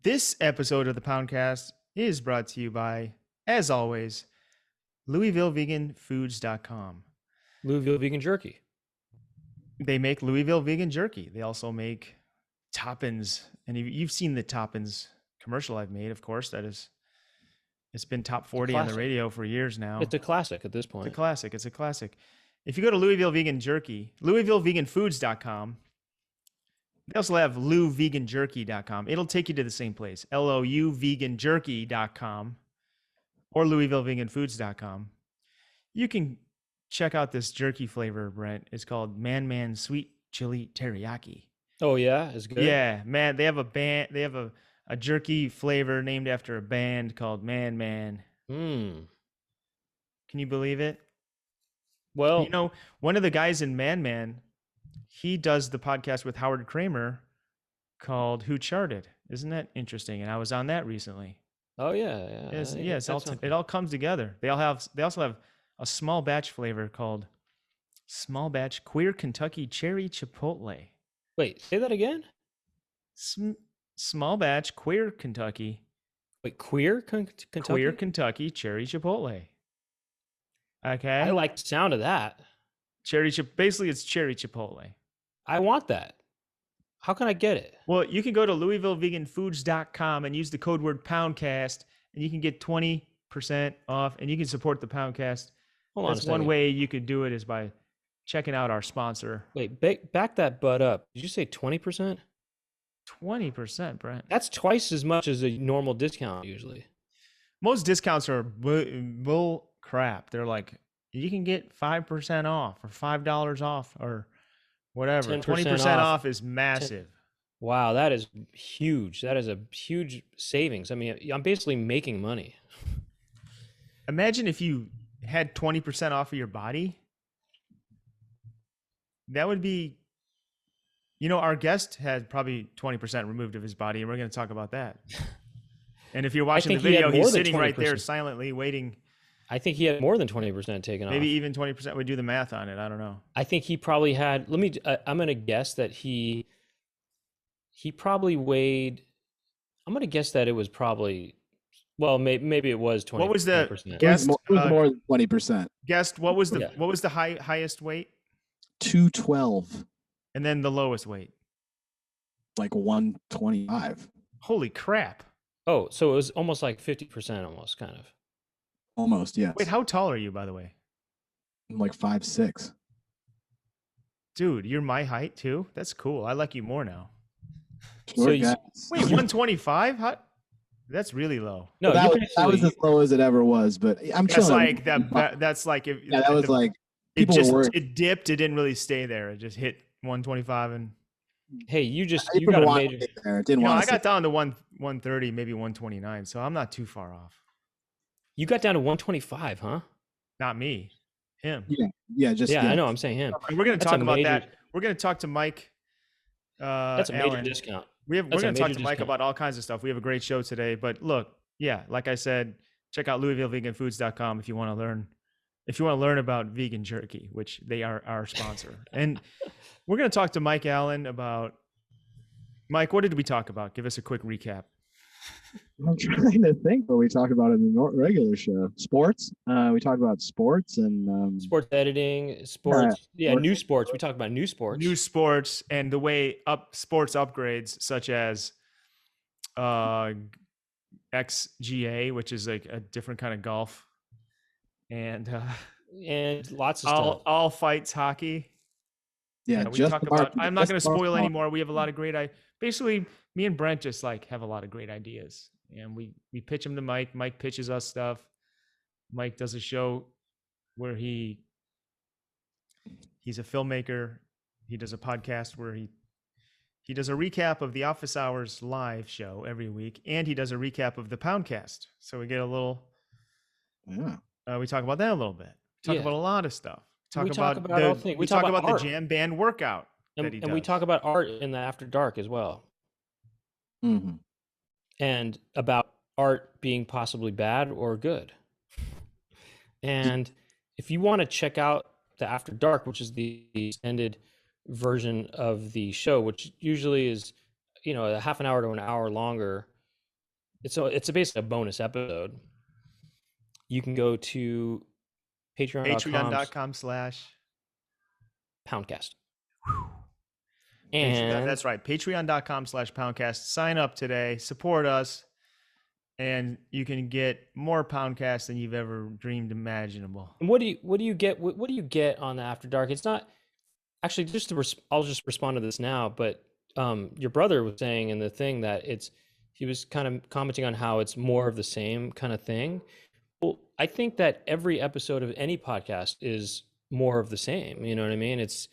This episode of the Poundcast is brought to you by, as always, LouisvilleVeganFoods.com. Louisville vegan jerky. They make Louisville vegan jerky. They also make Toppins, and you've seen the Toppins commercial I've made, of course. It's been top 40 on the radio for years now. It's a classic at this point. It's a classic. If you go to Louisville Vegan Jerky, LouisvilleVeganFoods.com, they also have LouVeganJerky.com. It'll take you to the same place, LOUVeganJerky.com or LouisvilleVeganFoods.com. You can check out this jerky flavor, Brent. It's called Man Sweet Chili Teriyaki. Oh yeah, it's good. Yeah, man. They have a jerky flavor named after a band called Man. Mm. Can you believe it? Well, you know, one of the guys in Man, he does the podcast with Howard Kramer called Who Charted. Isn't that interesting? And I was on that recently. Oh yeah. It all comes together. They also have a small batch flavor called Small Batch Queer Kentucky Cherry Chipotle. Wait, say that again. Small batch queer Kentucky. Wait, Kentucky? Queer Kentucky Cherry Chipotle. Okay. I like the sound of that. Basically it's cherry Chipotle. I want that. How can I get it? Well, you can go to LouisvilleVeganFoods.com and use the code word Poundcast, and you can get 20% off, and you can support the Poundcast. Hold on. That's one way you could do it is by checking out our sponsor. Wait, back that butt up. Did you say 20%? 20%, Brent. That's twice as much as a normal discount usually. Most discounts are bull crap. They're like, you can get 5% off or $5 off or whatever. 20% off is massive. Wow, that is huge. That is a huge savings. I mean, I'm basically making money. Imagine if you had 20% off of your body. That would be, our guest had probably 20% removed of his body, and we're going to talk about that. And if you're watching the video, he's sitting right there silently waiting. I think he had more than 20% taken off. Maybe even 20%. We do the math on it. I don't know. I think he probably had, I'm going to guess that he probably weighed, I'm going to guess that it was probably, well, maybe it was 20%. What was the guest? It was more than 20%. Guest, what was the highest weight? 212. And then the lowest weight? Like 125. Holy crap. Oh, so it was almost like 50% almost, kind of. Almost, yes. Wait, how tall are you, by the way? I'm like 5'6". Dude, you're my height too? That's cool. I like you more now. Wait, 125? That's really low. No, that was as low as it ever was, but I'm sure that's like if that was like it dipped, it didn't really stay there. It just hit 125 and hey, you got a major there. I got down to 130, maybe 129, so I'm not too far off. You got down to 125, huh? Not me. Him. Yeah, I know, I'm saying him. And we're going to talk about that. We're going to talk to Mike. That's a major discount. We're going to talk to Mike about all kinds of stuff. We have a great show today, but look, like I said, check out LouisvilleVeganFoods.com if you want to learn about vegan jerky, which they are our sponsor. And we're going to talk to Mike Allen about, Mike, what did we talk about? Give us a quick recap. I'm trying to think what we talked about in the regular show. Sports. We talked about sports and sports editing, sports. New sports. We talked about new sports. New sports and the way sports upgrades, such as XGA, which is like a different kind of golf, and lots of stuff. All fights hockey. Yeah, we talk about. I'm not going to spoil anymore. We have a lot of great. Basically, me and Brent just have a lot of great ideas, and we pitch them to Mike. Mike pitches us stuff. Mike does a show where he's a filmmaker. He does a podcast where he does a recap of the Office Hours live show every week, and he does a recap of the Poundcast. So we get a little. Yeah. We talk about that a little bit. We talk about a lot of stuff. We talk about the jam band workout. And we talk about art in the After Dark as well. Mm-hmm. And about art being possibly bad or good. And if you want to check out the After Dark, which is the extended version of the show, which usually is, a half an hour to an hour longer, it's basically a bonus episode. You can go to patreon.com Patreon.com/. Poundcast. Patreon, And that's right. Patreon.com/Poundcast. Sign up today. Support us. And you can get more Poundcast than you've ever dreamed imaginable. And what do you get? What do you get on the After Dark? It's not actually just I'll just respond to this now. But your brother was saying in the thing that he was kind of commenting on how it's more of the same kind of thing. Well, I think that every episode of any podcast is more of the same. You know what I mean? The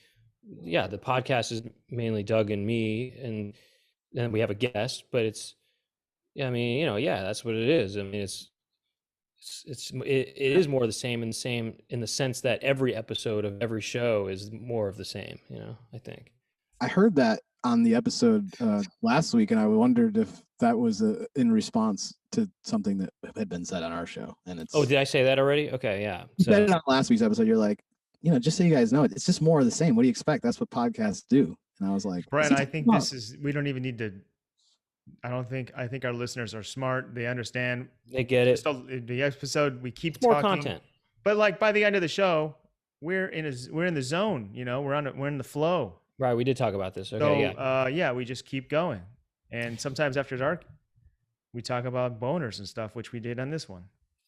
podcast is mainly Doug and me, and then we have a guest, but I mean, that's what it is. I mean, it is more of the same in the sense that every episode of every show is more of the same. I think. I heard that on the episode last week, and I wondered if that was in response to something that had been said on our show. And it's did I say that already? Okay, yeah. You said it on last week's episode. You're like, just so you guys know, it's just more of the same. What do you expect? That's what podcasts do. And I was like, Brent, I think we don't even need to. I think our listeners are smart. They understand. They get it. The episode, we keep more talking, content. But like by the end of the show, we're in the zone. We're in the flow. Right. We did talk about this. Okay. So, we just keep going. And sometimes after dark, we talk about boners and stuff, which we did on this one.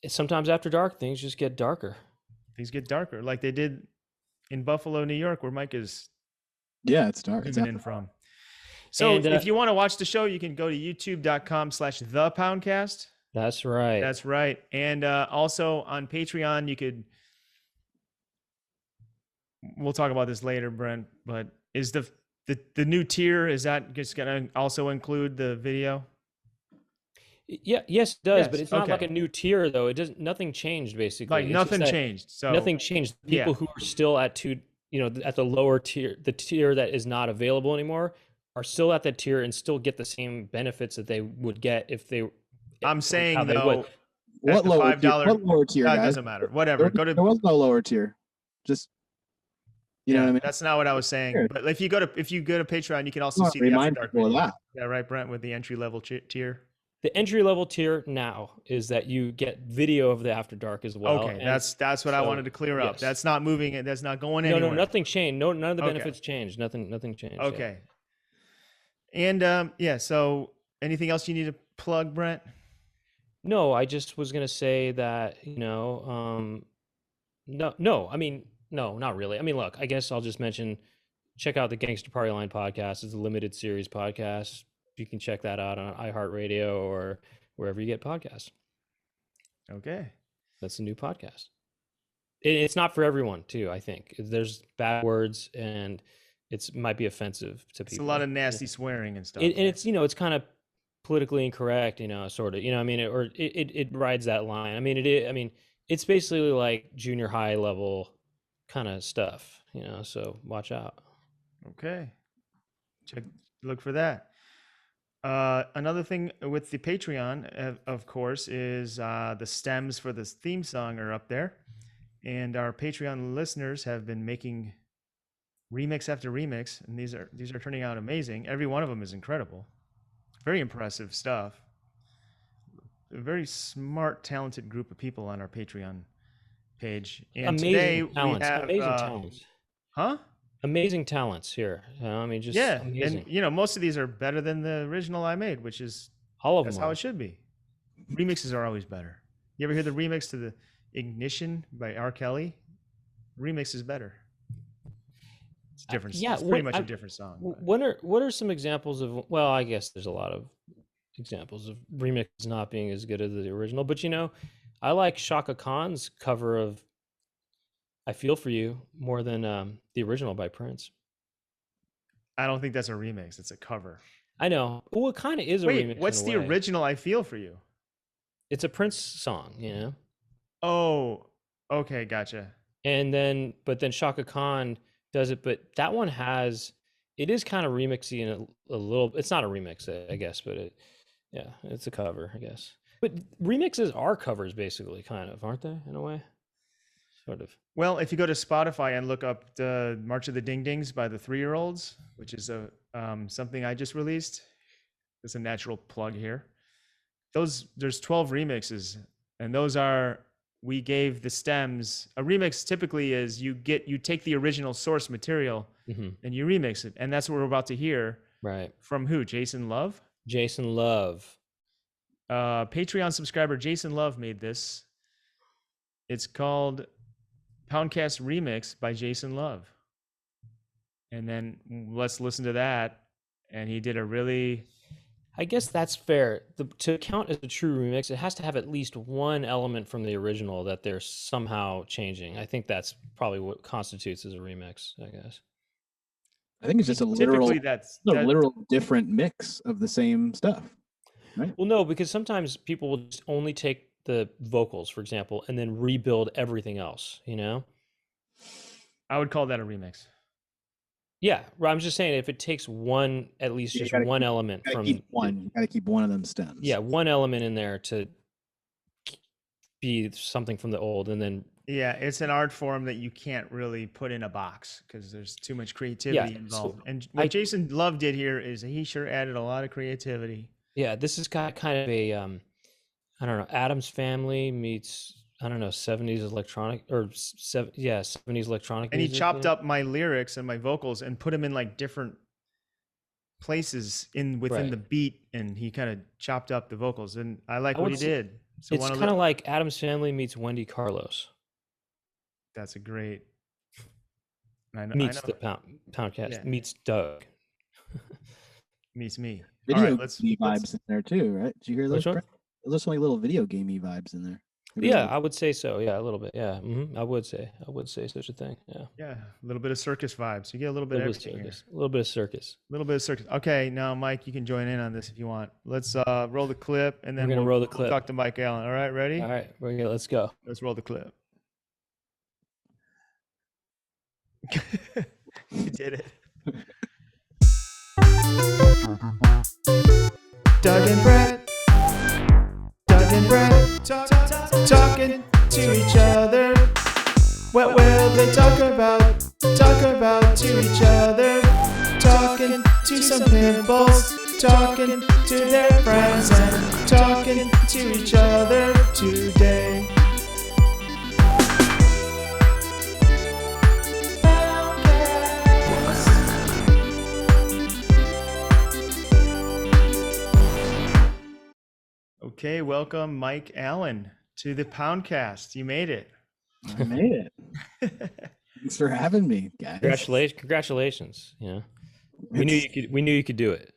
Sometimes after dark, things just get darker. Things get darker, like they did in Buffalo, New York, where Mike is. Yeah, it's dark. It's in from. So if you want to watch the show, you can go to youtube.com/thepoundcast. That's right. That's right. And also on Patreon, we'll talk about this later, Brent, but is the new tier, is that just going to also include the video? Yeah, yes, it does, but it's not like a new tier though. Nothing changed basically. Like nothing changed. So nothing changed. People who are still at at the lower tier, the tier that is not available anymore, are still at that tier and still get the same benefits that they would get if they. I'm saying though, what lower tier? What lower tier? Guys? Doesn't matter. Whatever. There was no lower tier. Just. You know what I mean? That's not what I was saying. Sure. But if you go to Patreon, you can also see the After Dark video. That. Yeah, right, Brent, with the entry level tier. The entry level tier now is that you get video of the After Dark as well. Okay, that's what I wanted to clear up. Yes. That's not moving it. That's not going anywhere. No, nothing changed. None of the benefits changed. Nothing changed. Okay. And so anything else you need to plug, Brent? No, I just was gonna say that no. I mean, no, not really. I mean, look, I guess I'll just mention, check out the Gangster Party Line podcast. It's a limited series podcast. You can check that out on iHeartRadio or wherever you get podcasts. Okay. That's a new podcast. It's not for everyone too, I think. There's bad words and it might be offensive to people. It's a lot of nasty swearing and stuff. And it's, it's kind of politically incorrect, sort of, I mean, it rides that line. I mean, it's basically like junior high level kind of stuff, so watch out. Okay. Look for that. Another thing with the Patreon, of course, is the stems for this theme song are up there. And our Patreon listeners have been making remix after remix, and these are turning out amazing. Every one of them is incredible. Very impressive stuff. A very smart, talented group of people on our Patreon page. And amazing today talents. we have amazing talents. Huh? Amazing talents here. Just amazing. And most of these are better than the original I made, which is all of them. That's how it should be. Remixes are always better. You ever hear the remix to the Ignition by R. Kelly? Remix is better. It's different. It's pretty much a different song. What are some examples of? Well, I guess there's a lot of examples of remixes not being as good as the original. But I like Shaka Khan's cover of "I Feel for You" more than the original by Prince. I don't think that's a remix. It's a cover. I know. Well, it kind of is a remix. What's the original "I Feel for You"? It's a Prince song, Oh, okay, gotcha. And then Shaka Khan does it, but that one it is kind of remixy and a little. It's not a remix, I guess, but it's a cover, I guess. But remixes are covers, basically, kind of, aren't they? In a way, sort of. Well, if you go to Spotify and look up the March of the Ding Dings by the 3-Year-Olds, which is something I just released, it's a natural plug here. there's 12 remixes, and we gave the stems. A remix typically is you take the original source material and you remix it, and that's what we're about to hear. Right. From who? Jason Love? Jason Love. Patreon subscriber Jason Love made this. It's called Poundcast Remix by Jason Love. And then let's listen to that. And he did a really... I guess that's fair. To count as a true remix, it has to have at least one element from the original that they're somehow changing. I think that's probably what constitutes as a remix, I guess. I think it's just a literal different mix of the same stuff, right? Well, no, because sometimes people will just only take the vocals, for example, and then rebuild everything else, you know? I would call that a remix. Yeah, I'm just saying if it takes one, at least just one element from... You got to keep one of them stems. Yeah, one element in there to be something from the old, and then... Yeah, it's an art form that you can't really put in a box because there's too much creativity involved. And what Jason Love did here is he sure added a lot of creativity. Yeah, this has got kind of a, I don't know, Addams Family meets... I don't know, 70s electronic or 70s electronic. And he chopped up my lyrics and my vocals and put them in like different places within the beat, and he kind of chopped up the vocals, and I like what he did. So it's kind of like Addams Family meets Wendy Carlos. That's a great. Meets the Poundcast meets Doug. Meets me. Video vibes in there too, right? Did you hear those? There's like little video gamey vibes in there. Yeah, I would say so. Yeah, a little bit. Yeah, I would say such a thing. Yeah. Yeah, a little bit of circus vibes. You get a little bit of everything here. A little bit of circus. A little bit of circus. Okay, now Mike, you can join in on this if you want. Let's roll the clip, and then we're gonna roll the clip. We'll talk to Mike Allen. All right, ready? All right, let's go. Let's roll the clip. You did it. Doug and Brett. Talking to each other. What will they talk about? Talk about to each other. Talking to some pimples. Talking to their friends and talking to each other today. Okay, welcome Mike Allen to the Poundcast. You made it. I made it. Thanks for having me, guys. Congratulations. Yeah, we knew you could do it.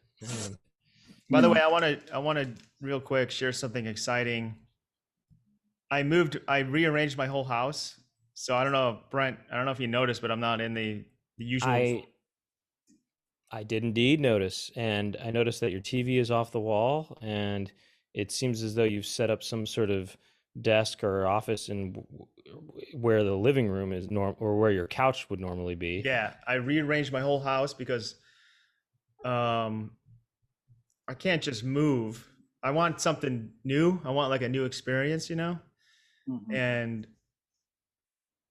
By the way, I want to real quick share something exciting. I rearranged my whole house. So I don't know, Brent. I don't know if you noticed, but I'm not in the usual. I did indeed notice, and I noticed that your TV is off the wall, and it seems as though you've set up some sort of desk or office in where the living room is or where your couch would normally be. Yeah, I rearranged my whole house because I can't just move. I want something new. I want like a new experience, you know? Mm-hmm. And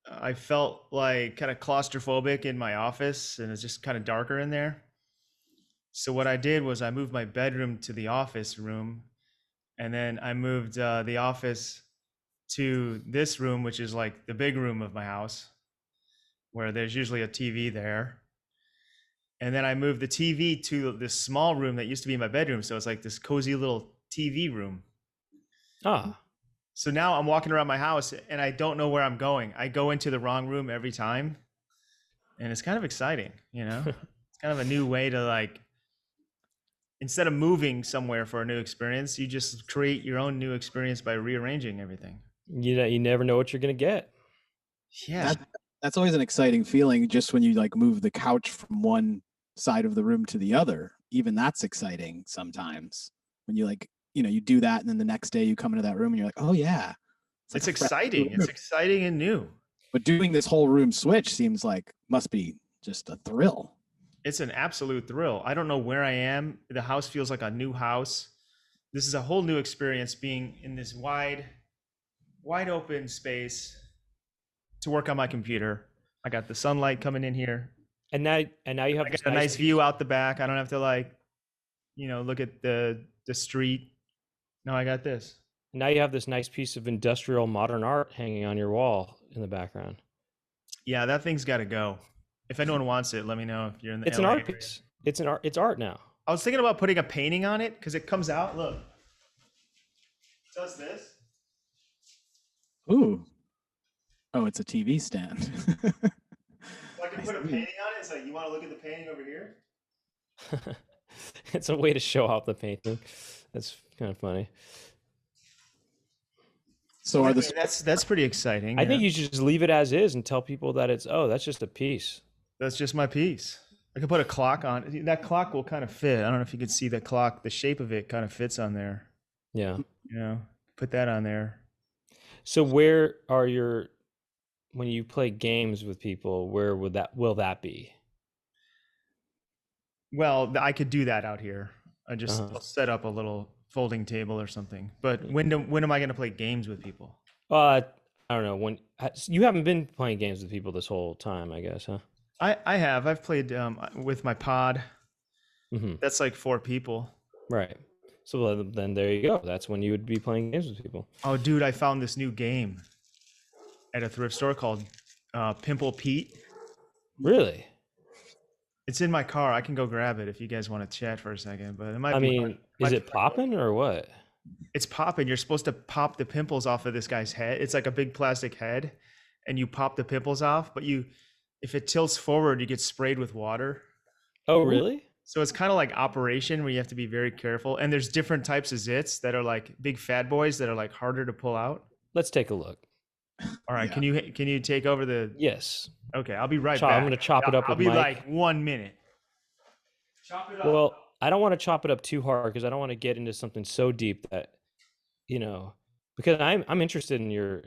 I felt like kind of claustrophobic in my office, and it's just kind of darker in there. So what I did was I moved my bedroom to the office room. And then I moved the office to this room, which is like the big room of my house, where there's usually a TV there. And then I moved the TV to this small room that used to be my bedroom. So it's like this cozy little TV room. Ah. So now I'm walking around my house and I don't know where I'm going. I go into the wrong room every time. And it's kind of exciting, you know? It's kind of a new way to like, instead of moving somewhere for a new experience, you just create your own new experience by rearranging everything. You never know what you're going to get. Yeah. That's always an exciting feeling, just when you like move the couch from one side of the room to the other. Even that's exciting sometimes when you like, you do that and then the next day you come into that room and you're like, oh yeah. It's exciting. It's exciting and new. But doing this whole room switch seems like must be just a thrill. It's an absolute thrill. I don't know where I am. The house feels like a new house. This is a whole new experience, being in this wide open space to work on my computer. I got the sunlight coming in here. And now you have a nice view out the back. I don't have to look at the street. No, I got this. Now you have this nice piece of industrial modern art hanging on your wall in the background. Yeah, that thing's got to go. If anyone wants it, let me know. If you're in the It's an LA art area. piece. It's an art. It's art now. I was thinking about putting a painting on it because it comes out. Look, it does this. Ooh. Oh, it's a TV stand. So I can put a painting on it. It's like, you want to look at the painting over here? It's a way to show off the painting. That's kind of funny. So are the That's pretty exciting. I think yeah. you should just leave it as is and tell people that it's that's just a piece. That's just my piece. I could put a clock on it. That clock will kind of fit. I don't know if you could see the clock. The shape of it kind of fits on there. Yeah. You know, put that on there. So where are when you play games with people, where will that be? Well, I could do that out here. I'll set up a little folding table or something. But when am I going to play games with people? I don't know. When you haven't been playing games with people this whole time, I guess, huh? I have. I've played with my pod. Mm-hmm. That's like 4 people. Right. So then there you go. That's when you would be playing games with people. Oh, dude, I found this new game at a thrift store called Pimple Pete. Really? It's in my car. I can go grab it if you guys want to chat for a second. But it might. I mean, is it popping or what? It's popping. You're supposed to pop the pimples off of this guy's head. It's like a big plastic head, and you pop the pimples off. But if it tilts forward, you get sprayed with water. Oh, really? So it's kind of like Operation, where you have to be very careful. And there's different types of zits that are like big fat boys that are like harder to pull out. Let's take a look. All right. Yeah. Can you take over the? Yes. Okay, I'll be right back. I'm going to chop it up I'll with be Mike. like 1 minute. Chop it up. Well, I don't want to chop it up too hard because I don't want to get into something so deep that, because I'm interested in your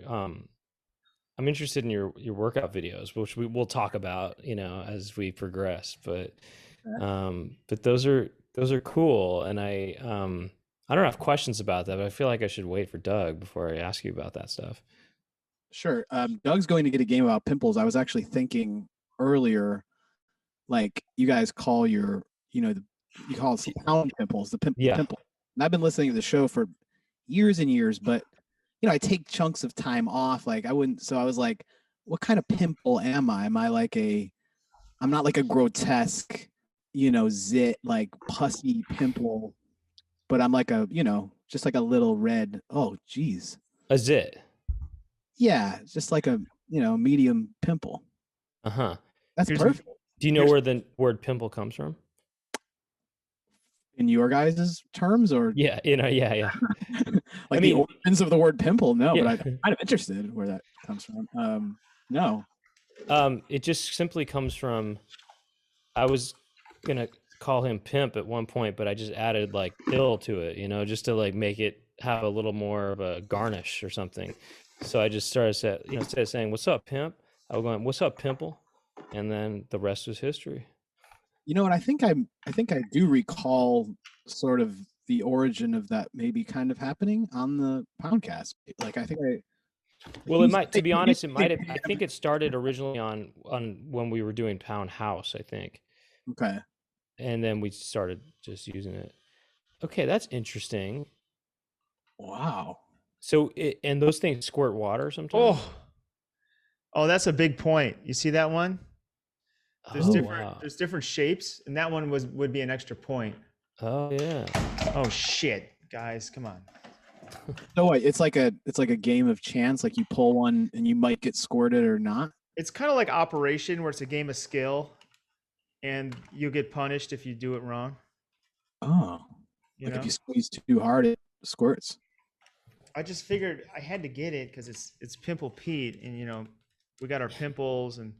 your workout videos, which we'll talk about, as we progress. But those are cool, and I don't have questions about that, but I feel like I should wait for Doug before I ask you about that stuff. Sure. Doug's going to get a game about pimples. I was actually thinking earlier, like you guys call you call it pound pimples, the pimple. And I've been listening to the show for years and years, but I take chunks of time off. Like I was like, what kind of pimple am I? Am I I'm not like a grotesque, zit, like pussy pimple, but I'm like just like a little red. Oh, geez. A zit. Yeah, just like a medium pimple. That's perfect. Do you know where the word pimple comes from? In your guys' terms, or yeah. Like the origins of the word pimple? No, but I'm kind of interested where that comes from. No. It just simply comes from. I was gonna call him pimp at one point, but I just added like ill to it, just to like make it have a little more of a garnish or something. So I just started instead of saying "What's up, pimp?" I was going "What's up, pimple?" And then the rest was history. And I think I do recall sort of the origin of that maybe kind of happening on the Poundcast. Like I think Well, it might. To be honest, it might have. I think it started originally on when we were doing Pound House, I think. Okay. And then we started just using it. Okay, that's interesting. Wow. So, and those things squirt water sometimes. Oh, that's a big point. You see that one? There's Wow. There's different shapes, and that one would be an extra point. Oh yeah. Oh shit, guys, come on. So it's like a game of chance. Like you pull one and you might get squirted or not. It's kind of like Operation, where it's a game of skill, and you'll get punished if you do it wrong. Oh, if you squeeze too hard, it squirts. I just figured I had to get it because it's Pimple Pete, and we got our pimples, and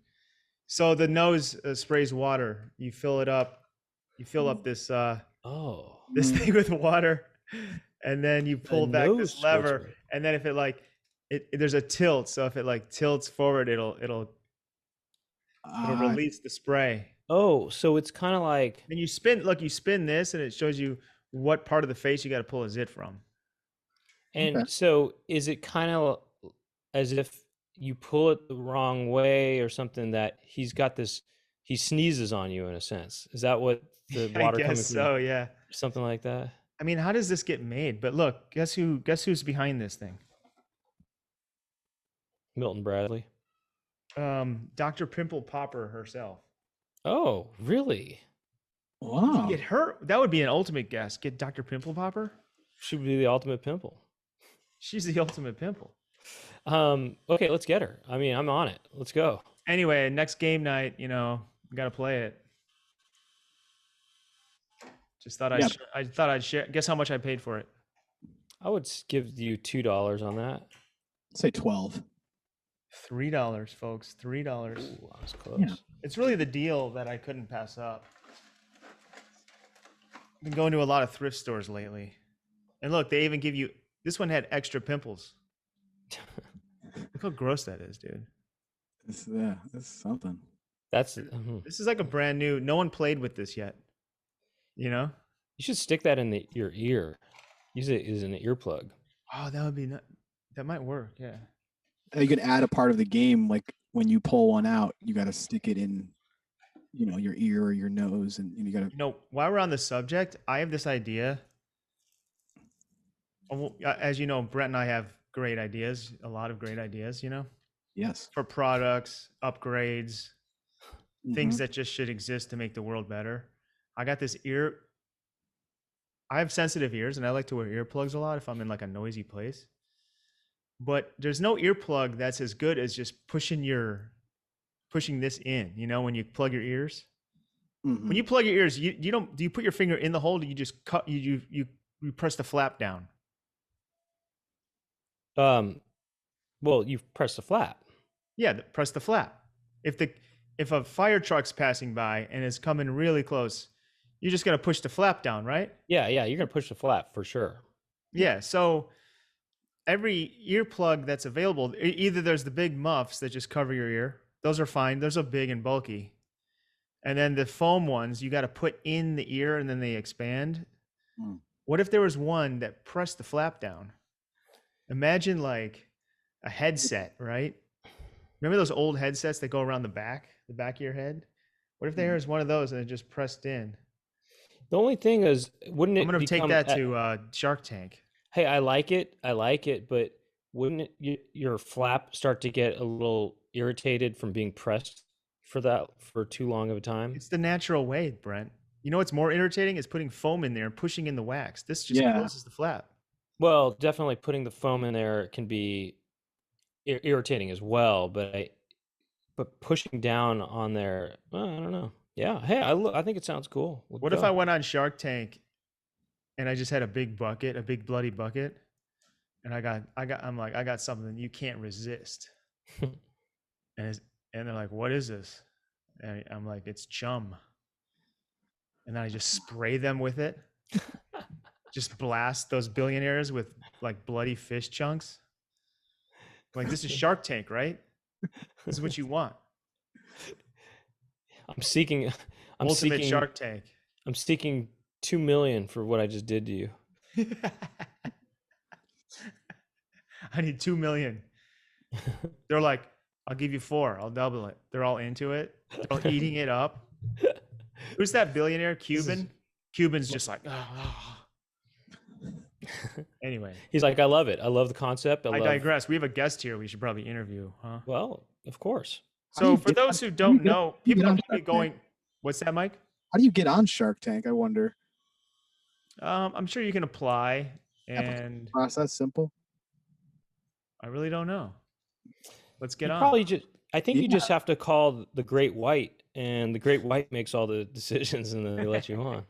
so the nose sprays water. You fill it up. You fill up this this thing with water, and then you pull back this lever, and then if there's a tilt. So if it tilts forward, it'll release the spray. Oh, so it's kind of like. And you spin this, and it shows you what part of the face you got to pull a zit from. And so is it kind of as if you pull it the wrong way or something, that he sneezes on you in a sense? Is that what the water I guess coming so, from? yeah. Something like that. I mean, how does this get made? But look, guess who's behind this thing? Milton Bradley. Dr. Pimple Popper herself. Oh, really? Wow. Get her. That would be an ultimate guess. Get Dr. Pimple Popper. She would be the ultimate pimple. She's the ultimate pimple. Okay, let's get her. I mean, I'm on it. Let's go. Anyway, next game night, we got to play it. Just thought I thought I'd share. Guess how much I paid for it? I would give you $2 on that. Say 12. $3, folks. $3. Ooh, I was close. Yeah. It's really the deal that I couldn't pass up. I've been going to a lot of thrift stores lately. And look, they even give you, this one had extra pimples. Look how gross that is, dude. This is something. That's This is like a brand new, no one played with this yet. You should stick that in your ear. Use it as an earplug. Oh, that would be, that might work. Yeah. You could add a part of the game, like when you pull one out, you got to stick it in, your ear or your nose, and you got to. While we're on the subject, I have this idea. As you know, Brett and I have great ideas, a lot of great ideas, Yes. for products, upgrades, things Mhm. that just should exist to make the world better. I got this ear. I have sensitive ears and I like to wear earplugs a lot if I'm in like a noisy place. But there's no earplug that's as good as just pushing this in, when you plug your ears. Mhm. When you plug your ears, do you put your finger in the hole? Or do you just cut you press the flap down? Well, you press the flap. Yeah, press the flap. If a fire truck's passing by and is coming really close, you're just gonna push the flap down, right? Yeah, you're gonna push the flap for sure. Yeah. So every earplug that's available, either there's the big muffs that just cover your ear. Those are fine. Those are big and bulky. And then the foam ones, you got to put in the ear and then they expand. Mm. What if there was one that pressed the flap down? Imagine like a headset, right? Remember those old headsets that go around the back of your head? What if there was one of those and it just pressed in? The only thing is, wouldn't it I'm going to take become that to Shark Tank. Hey, I like it, but wouldn't your flap start to get a little irritated from being pressed for too long of a time? It's the natural way, Brent. You know what's more irritating is putting foam in there and pushing in the wax. This just closes the flap. Well, definitely putting the foam in there can be irritating as well, but pushing down on there, well, I don't know. Yeah, hey, I think it sounds cool. What if I went on Shark Tank and I just had a big bucket, a big bloody bucket, and I got something you can't resist. and they're like, "What is this?" And I'm like, "It's chum." And then I just spray them with it. Just blast those billionaires with like bloody fish chunks. Like, this is Shark Tank, right? This is what you want. I'm seeking Shark Tank. I'm seeking $2 million for what I just did to you. I need 2 million. They're like, I'll give you 4. I'll double it. They're all into it. They're all eating it up. Who's that billionaire? Cuban? Cuban's just like, oh. Anyway. He's like, I love it. I love the concept. I digress. We have a guest here we should probably interview, huh? Well, of course. So for those who don't know, people are probably going, what's that, Mike? How do you get on Shark Tank? I wonder. I'm sure you can apply, and Process simple. I really don't know. Let's get on. Probably I think you just have to call the Great White, and the Great White makes all the decisions, and then they let you on.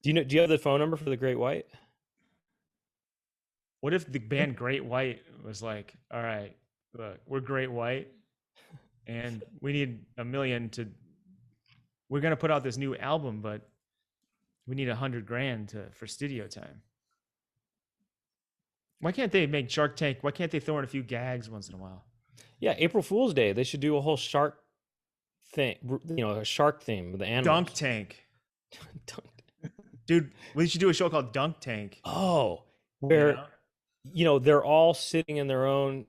Do you have the phone number for the Great White? What if the band Great White was like, all right, look, we're Great White and we need $1 million we're going to put out this new album, but we need $100,000 for studio time. Why can't they make Shark Tank? Why can't they throw in a few gags once in a while? Yeah, April Fool's Day. They should do a whole shark thing, a shark theme with the animals. Dunk Tank. Dude, we should do a show called Dunk Tank. Oh, where, they're all sitting in their own,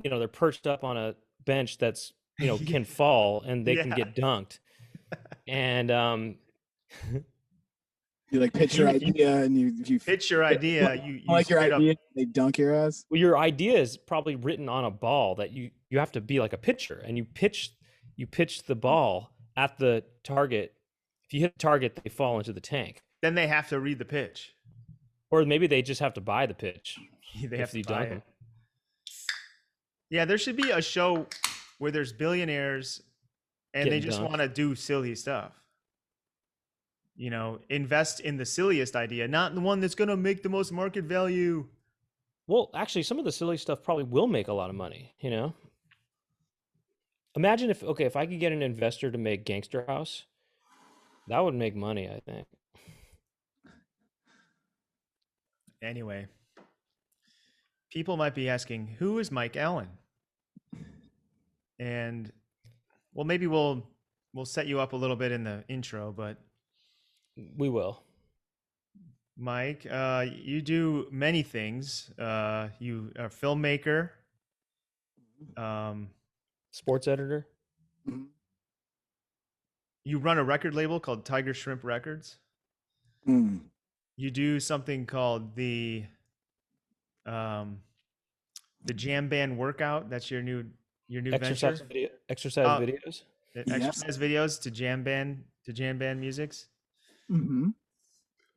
they're perched up on a bench that's, can fall and they can get dunked. And You like pitch your You idea and you pitch your idea, you like your straight up. idea, they dunk your ass. Well, your idea is probably written on a ball that you have to be like a pitcher, and you pitch the ball at the target. If you hit the target, they fall into the tank. Then they have to read the pitch. Or maybe they just have to buy the pitch. They have to you buy dunk it. them. Yeah, there should be a show where there's billionaires and they Getting just dunked. want to do silly stuff. You know, invest in the silliest idea, not the one that's going to make the most market value. Well, actually, some of the silly stuff probably will make a lot of money, you know? Imagine if I could get an investor to make Gangster House, that would make money, I think. Anyway, people might be asking, who is Mike Allen? And well, maybe we'll set you up a little bit in the intro, but We will. Mike, you do many things. You are a filmmaker. Sports editor. Mhm. You run a record label called Tiger Shrimp Records. Mm. You do something called the Jam Band Workout. That's your new Exercise venture. exercise videos. The Yes. exercise videos to jam band musics. Mm-hmm.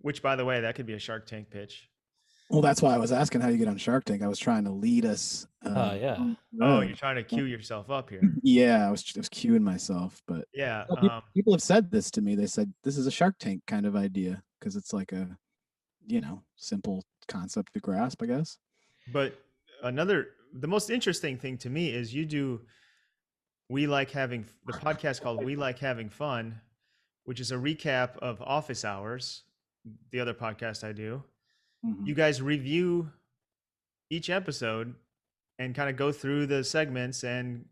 Which, by the way, that could be a Shark Tank pitch. Well, that's why I was asking how you get on Shark Tank. I was trying to lead us. Yeah. Oh, you're trying to cue yourself up here. Yeah, I was cueing myself, but Yeah. people have said this to me. They said this is a Shark Tank kind of idea because it's like a, simple concept to grasp, I guess. But the most interesting thing to me is the podcast called We Like Having Fun, which is a recap of Office Hours, the other podcast I do. Mhm. You guys review each episode and kind of go through the segments, and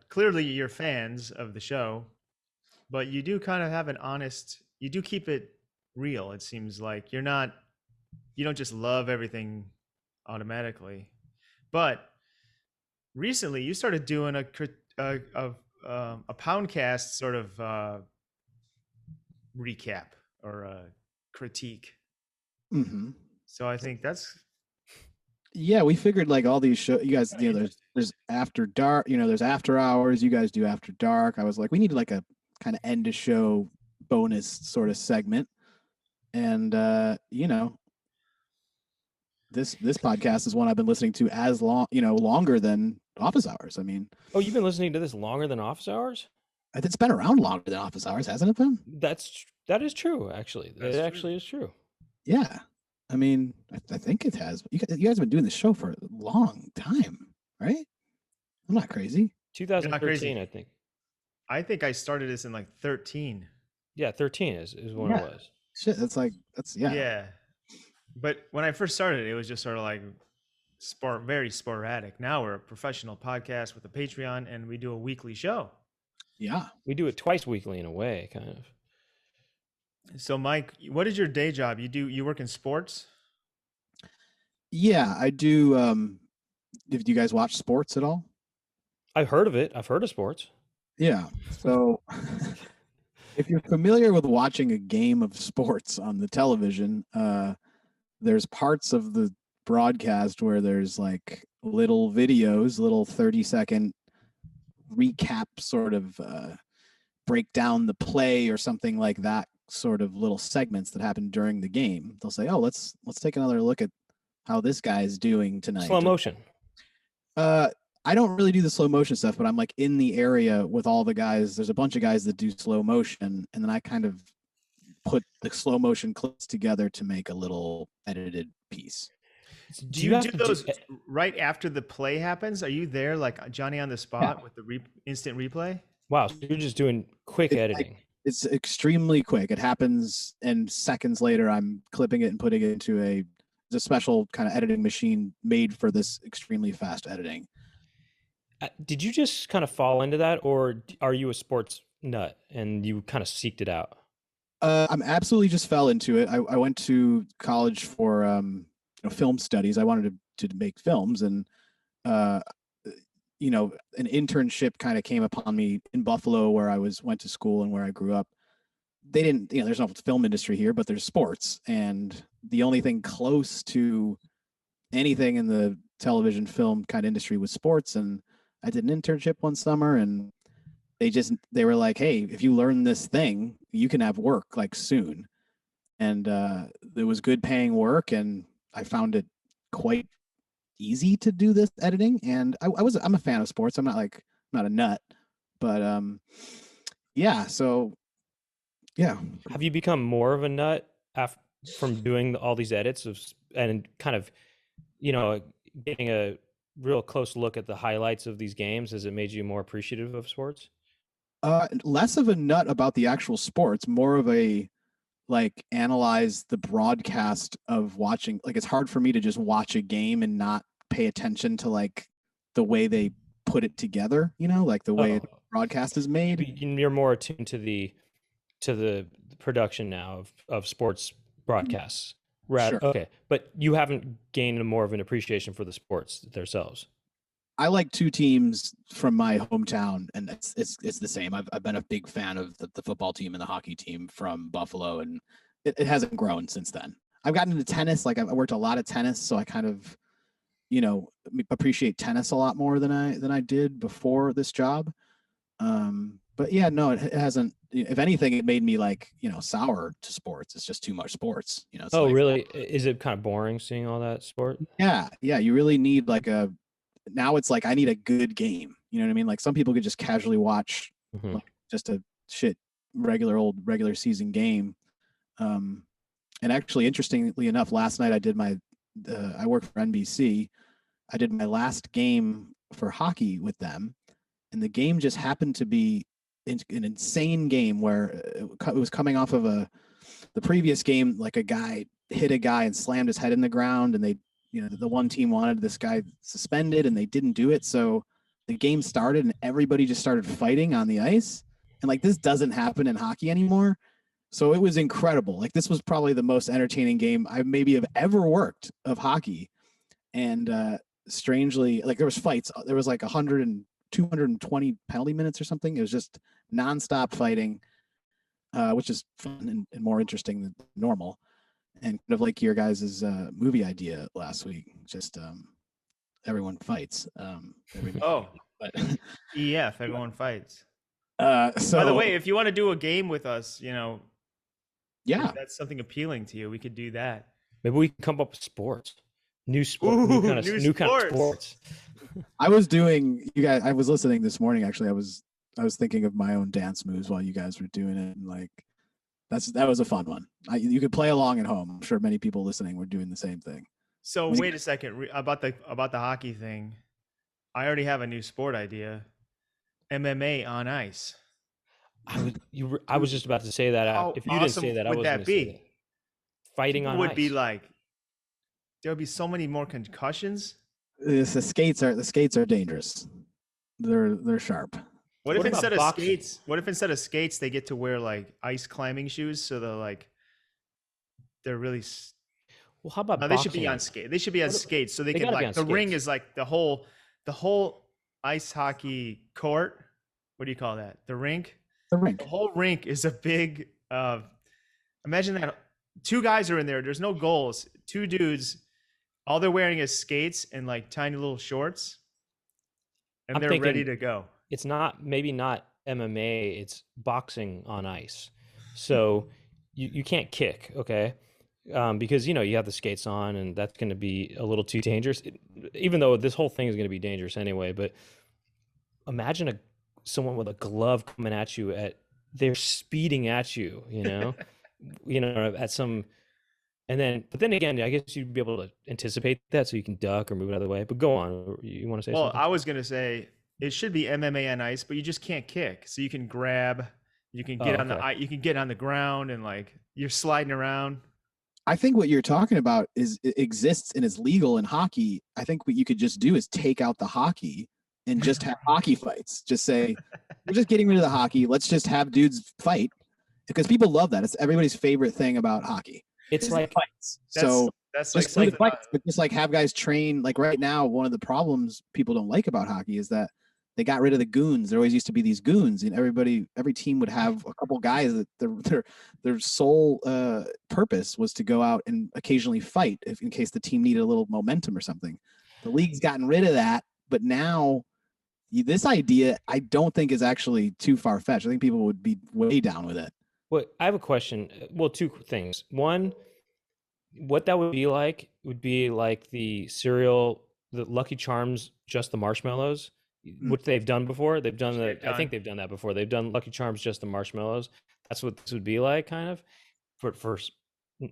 clearly you're fans of the show, but you do kind of have you do keep it real. It seems like you don't just love everything automatically. But recently you started doing a Poundcast sort of recap or a critique. Mm-hmm. So I think that's Yeah, we figured like all these shows, you guys, there's After Dark, there's After Hours. You guys do After Dark. I was like, we need like a kind of end of show bonus sort of segment, and this podcast is one I've been listening to as longer than Office Hours. I mean, Oh, you've been listening to this longer than Office Hours? it's been around longer than Office Hours, hasn't it been? That is true, actually. That's It true. actually is true. Yeah. I mean, I think it has. You guys have been doing this show for a long time, right? I'm not crazy. 2013, I think. I think I started this in like 13. Yeah, 13 is when Yeah. it was. Shit, that's Yeah. But when I first started, it was just sort of like very sporadic. Now we're a professional podcast with a Patreon, and we do a weekly show. Yeah. We do it twice weekly in a way, kind of. So Mike, what is your day job? You work in sports? Yeah, I do. Do you guys watch sports at all? I've heard of it. I've heard of sports. Yeah. So if you're familiar with watching a game of sports on the television, there's parts of the broadcast where there's like little videos, little 30-second recap sort of break down the play or something like that, sort of little segments that happen during the game. They'll say, oh, let's take another look at how this guy's doing tonight. Slow motion. I don't really do the slow motion stuff, but I'm like in the area with all the guys. There's a bunch of guys that do slow motion, and then I kind of put the slow motion clips together to make a little edited piece. Do you do those right after the play happens? Are you there like Johnny on the spot with the instant replay? Wow, so you're just doing quick editing. It's extremely quick. It happens, and seconds later, I'm clipping it and putting it into a special kind of editing machine made for this extremely fast editing. Did you just kind of fall into that, or are you a sports nut and you kind of seeked it out? I'm absolutely just fell into it. I went to college for film studies. I wanted to make films, and an internship kind of came upon me in Buffalo, where I went to school and where I grew up. they didn't, there's no film industry here, but there's sports. And the only thing close to anything in the television film kind of industry was sports. And I did an internship one summer, and they were like, hey, if you learn this thing, you can have work like soon. And it was good paying work, and I found it quite easy to do this editing. And I'm a fan of sports. I'm not a nut, but yeah. So yeah. Have you become more of a nut from doing all these edits and kind of, getting a real close look at the highlights of these games? Has it made you more appreciative of sports? Less of a nut about the actual sports, more of a analyze the broadcast of watching. Like, it's hard for me to just watch a game and not pay attention to the way they put it together, like the way the broadcast is made. You're more attuned to the production now of sports broadcasts. Sure. Okay, but you haven't gained more of an appreciation for the sports themselves. I like two teams from my hometown, and it's the same. I've been a big fan of the football team and the hockey team from Buffalo, and it hasn't grown since then. I've gotten into tennis. I worked a lot of tennis, so I kind of, appreciate tennis a lot more than I did before this job. But yeah, no, it hasn't. If anything, it made me sour to sports. It's just too much sports. Really? Is it kind of boring seeing all that sport? Yeah. You really need now it's I need a good game. You know what I mean? Some people could just casually watch just a shit regular season game. And actually, interestingly enough, last night I did I work for NBC. I did my last game for hockey with them, and the game just happened to be an insane game where it was coming off of the previous game. A guy hit a guy and slammed his head in the ground, and they, the one team wanted this guy suspended, and they didn't do it. So the game started, and everybody just started fighting on the ice. And this doesn't happen in hockey anymore. So it was incredible. This was probably the most entertaining game I maybe have ever worked of hockey. And strangely, there was fights. There was 100 and 220 penalty minutes or something. It was just nonstop fighting, which is fun and more interesting than normal. And kind of like your guys' movie idea last week, just everyone fights. But EF, everyone fights. So, by the way, if you want to do a game with us, yeah, if that's something appealing to you, we could do that. Maybe we can come up with sports, new kind of sports. I was doing, you guys. I was listening this morning. Actually, I was thinking of my own dance moves while you guys were doing it, and that was a fun one. You could play along at home. I'm sure many people listening were doing the same thing. So wait a second about the hockey thing. I already have a new sport idea. MMA on ice. I was just about to say that. How if you didn't say that, I was going to say that. Fighting on ice would be there would be so many more concussions. The skates are dangerous. They're sharp. What if instead of skates they get to wear ice climbing shoes, so they're really. Well, how about they should be on skate. They should be on skates, so they can the skates. Ring is the whole ice hockey court. What do you call that? The rink. The whole rink is a big. Imagine that two guys are in there. There's no goals. Two dudes. All they're wearing is skates and tiny little shorts, and they're ready to go. It's maybe not MMA. It's boxing on ice. So you can't kick, okay? Because you have the skates on, and that's going to be a little too dangerous. Even though this whole thing is going to be dangerous anyway. But imagine someone with a glove coming at you they're speeding at you, at some. But then again, I guess you'd be able to anticipate that so you can duck or move another way. But go on. You want to say something? Well, I was going to say it should be MMA on ice, but you just can't kick. So you can grab, you can get on the, you can get on the ground and you're sliding around. I think what you're talking about exists and is legal in hockey. I think what you could just do is take out the hockey and just have hockey fights. Just say, we're just getting rid of the hockey. Let's just have dudes fight, because people love that. It's everybody's favorite thing about hockey. It's fights. That's just fights, but just have guys train. Right now, one of the problems people don't like about hockey is that they got rid of the goons. There always used to be these goons, and every team would have a couple guys that their sole purpose was to go out and occasionally fight in case the team needed a little momentum or something. The league's gotten rid of that, but now this idea I don't think is actually too far fetched. I think people would be way down with it. Well, I have a question. Well, two things. One, what that would be like the cereal, the Lucky Charms, just the marshmallows, which they've done before. They've done I think they've done that before. They've done Lucky Charms, just the marshmallows. That's what this would be like, kind of, for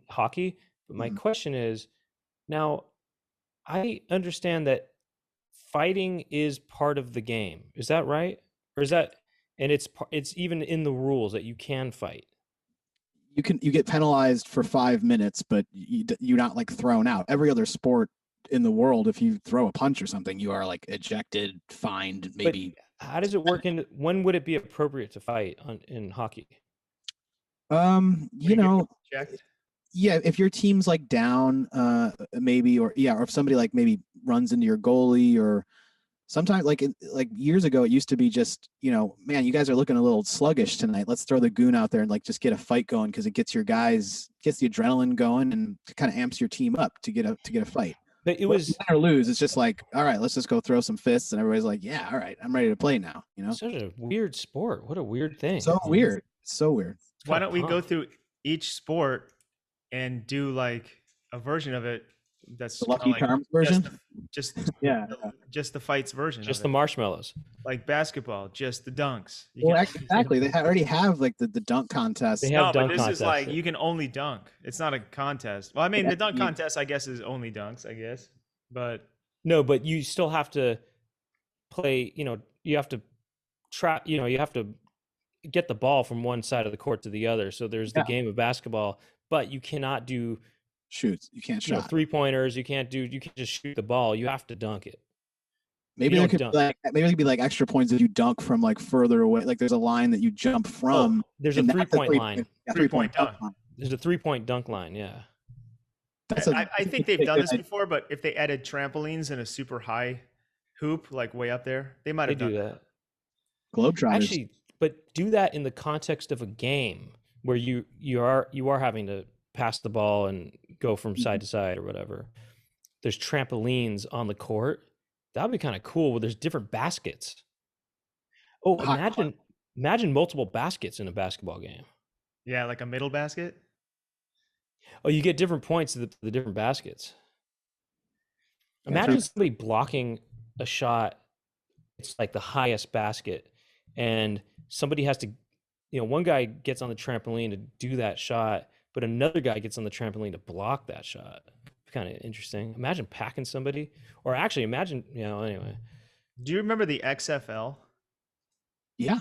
hockey. But my question is, now, I understand that fighting is part of the game. Is that right? Or is that, and it's even in the rules that you can fight? You get penalized for 5 minutes, but you're not like thrown out. Every other sport in the world, if you throw a punch or something, you are like ejected, fined, maybe. But how does it work when would it be appropriate to fight in hockey? You know, yeah, if your team's like down, maybe, or if somebody like maybe runs into your goalie, or sometimes like years ago, it used to be just, man, you guys are looking a little sluggish tonight. Let's throw the goon out there and like just get a fight going, because it gets the adrenaline going and kind of amps your team up to get a fight. But it was win or lose. It's just like, all right, let's just go throw some fists, and everybody's like, yeah, all right, I'm ready to play now. Such a weird sport. What a weird thing. So weird. So weird. Why don't we go through each sport and do like a version of it that's the Lucky Charms version? Just yeah, just the fights version. Just the marshmallows. Like basketball, just the dunks. Exactly. They already have like the dunk contest. They have dunk but this contests. is like you can only dunk. It's not a contest. Well, I mean, the dunk contest, I guess, is only dunks, I guess. But no, but you still have to play. You have to trap. You have to get the ball from one side of the court to the other. So there's the game of basketball, but you cannot do shoots. You can't shoot 3-pointers. You can't just shoot the ball. You have to dunk it. Maybe there could be like extra points if you dunk from like further away. Like there's a line that you jump from. There's a 3-point line. 3-point dunk line. There's a 3-point dunk line. Yeah. I think they've done this before, but if they added trampolines and a super high hoop, like way up there, they might have done that. Globetrotters. Actually, but do that in the context of a game where you are having to pass the ball and go from side to side or whatever. There's trampolines on the court. That would be kind of cool. Where there's different baskets. Oh, imagine multiple baskets in a basketball game. Yeah, like a middle basket. Oh, you get different points to the different baskets. Imagine somebody blocking a shot. It's like the highest basket, and somebody has to, one guy gets on the trampoline to do that shot, but another guy gets on the trampoline to block that shot. Kind of interesting. Imagine packing somebody, or actually imagine, anyway. Do you remember the XFL? Yeah.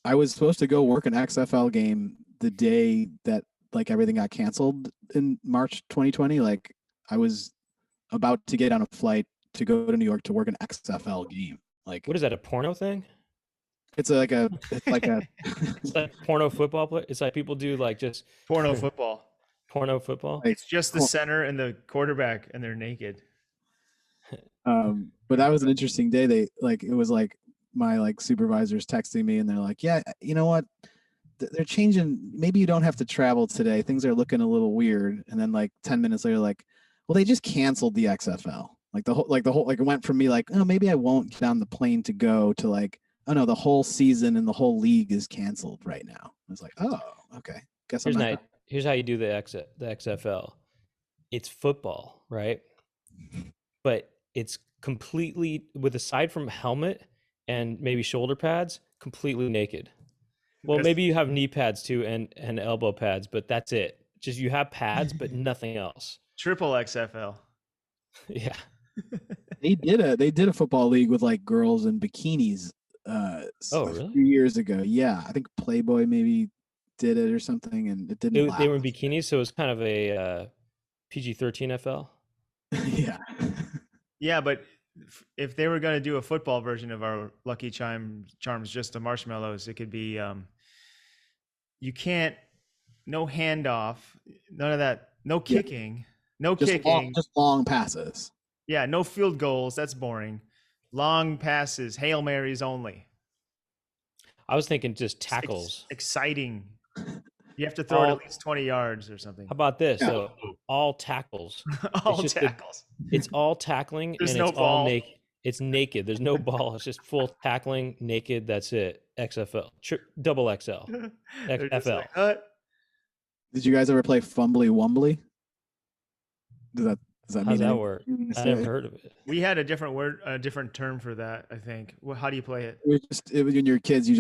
I was supposed to go work an XFL game the day that like everything got canceled in March 2020. Like I was about to get on a flight to go to New York to work an XFL game. Like, what is that, a porno thing? It's like a it's like porno football play. It's like people do like just porno football. Porno football. It's just the center and the quarterback, and they're naked. But that was an interesting day. It was like my like supervisors texting me, and they're like, "Yeah, you know what? They're changing. Maybe you don't have to travel today. Things are looking a little weird." And then like 10 minutes later, like, "Well, they just canceled the XFL." It went from me like, "Oh, maybe I won't get on the plane to go," to like, "Oh no, the whole season and the whole league is canceled right now." I was like, "Oh, okay. Guess Here's how you do the XFL. It's football, right? But it's completely, with aside from helmet and maybe shoulder pads, completely naked. Well, maybe you have knee pads too and elbow pads, but that's it. Just you have pads, but nothing else. Triple XFL. Yeah. They did a football league with like girls in bikinis really? a few years ago. Yeah, I think Playboy maybe did it or something, and it didn't. They were in bikinis, so it was kind of a PG-13 FL. Yeah. Yeah, but if they were going to do a football version of our Lucky Charms, just the marshmallows, it could be you can't, no handoff, none of that, no kicking, no kicking, just long passes. Yeah, no field goals. That's boring. Long passes, Hail Marys only. I was thinking just It's tackles. exciting. You have to throw it All, at least 20 yards or how something. about this? Yeah. So all tackles. It's All just tackles. it's all tackling There's and no it's all ball. naked. It's naked. There's no ball. It's just full tackling, naked. That's it. XFL, double XL, They're just FL. like, Did you guys ever play Fumbly Wumbly? Does that How's mean that anything? work? to you? I never heard of it. We had a different word, a different term for that, I think. Well, how do you play it? When you're kids,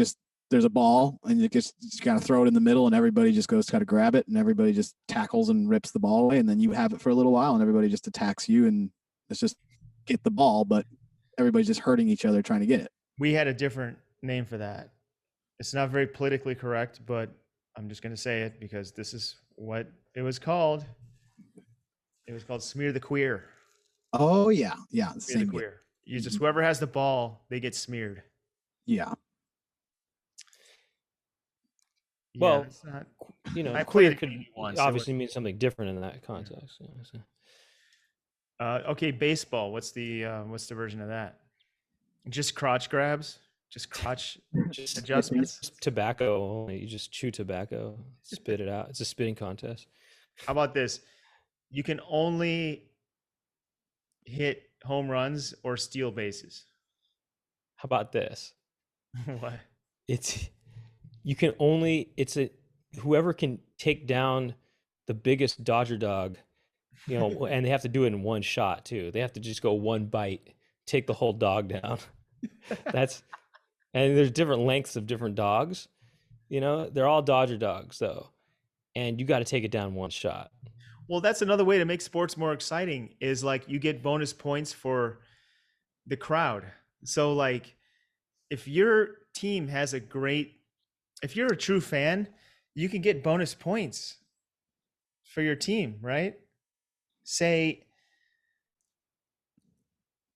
there's a ball and you just kind of throw it in the middle and everybody just goes to kind of grab it and everybody just tackles and rips the ball away and then you have it for a little while and everybody just attacks you and it's just get the ball, but everybody's just hurting each other trying to get it. We had a different name for that. It's not very politically correct, but I'm just going to say it because this is what it was called. It was called Smear the Queer. Oh yeah, Smear same the game. Queer. You just whoever has the ball, they get smeared. Yeah. Well, that's not, You know, I queer played could it once. obviously mean something different in that context. So. Okay, baseball. What's the version of that? Just crotch grabs, just crotch Just adjustments. it's tobacco only. You just chew tobacco, spit it out. It's a spitting contest. How about this? You can only hit home runs or steal bases. How about this? What? It's you can only it's a whoever can take down the biggest Dodger dog, you know, and they have to do it in one shot too. They have to just go one bite, take the whole dog down. That's and there's different lengths of different dogs. You know, they're all Dodger dogs though, and you got to take it down one shot. Well, that's another way to make sports more exciting is like you get bonus points for the crowd. So like if your team has if you're a true fan, you can get bonus points for your team, right? Say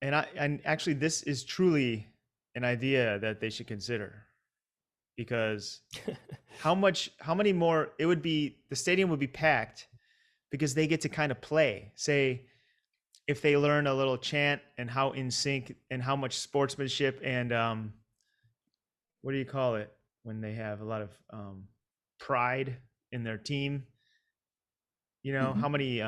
and actually this is truly an idea that they should consider because how many more it would be the stadium would be packed because they get to kind of play. Say if they learn a little chant and how in sync and how much sportsmanship and what do you call it when they have a lot of pride in their team, you know, how many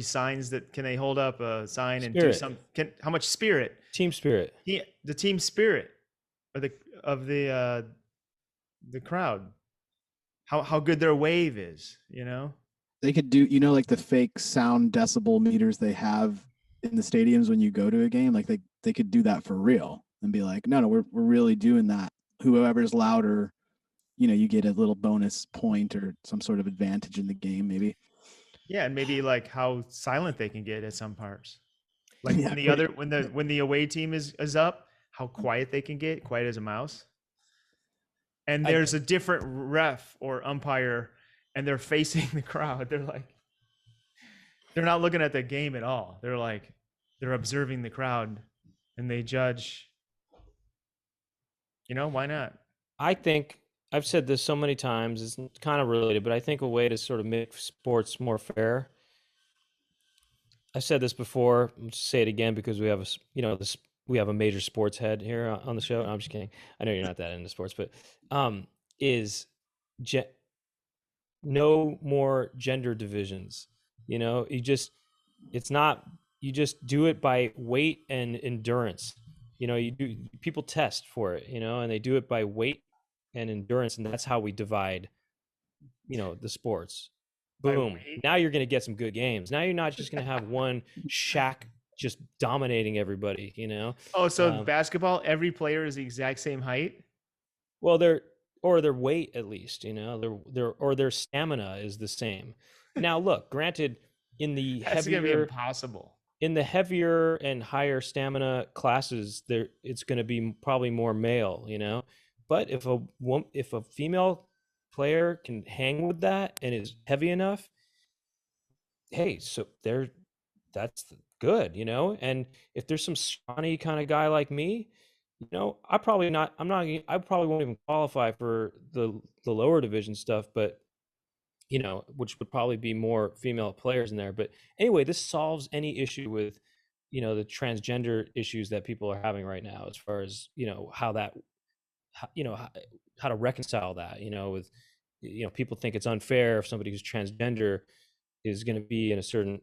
signs that can they hold up a sign and do Spirit. how much spirit, Team spirit. the team spirit of the crowd, how good their wave is, you know. They could do, like the fake sound decibel meters they have in the stadiums when you go to a game. Like they could do that for real and be like, no, we're really doing that. Whoever's louder, you get a little bonus point or some sort of advantage in the game, maybe. Yeah, and maybe like how silent they can get at some parts. Like Yeah, when the away team is up, how quiet they can get, quiet as a mouse. And there's a different ref or umpire and they're facing the crowd. They're not looking at the game at all. They're observing the crowd and they judge. You know, why not? I think I've said this so many times, it's kind of related, but I think a way to sort of make sports more fair. I've said this before, I'll just say it again because we have we have a major sports head here on the show. I'm just kidding. I know you're not that into sports, but is no more gender divisions. You know, you just do it by weight and endurance. You know, people test for it, and they do it by weight and endurance, and that's how we divide, the sports. Boom. Now you're going to get some good games. Now you're not just going to have one Shaq just dominating everybody, Oh, so basketball, every player is the exact same height? Well, their weight at least, their stamina is the same. Now, look, granted, in the That's heavier, gonna be impossible. In the heavier and higher stamina classes, it's going to be probably more male, But if a female player can hang with that and is heavy enough, hey, so that's good, And if there's some scrawny kind of guy like me, I probably won't even qualify for the lower division stuff, but which would probably be more female players in there. But anyway, this solves any issue with the transgender issues that people are having right now, as far as how that how to reconcile that, with people think it's unfair if somebody who's transgender is going to be in a certain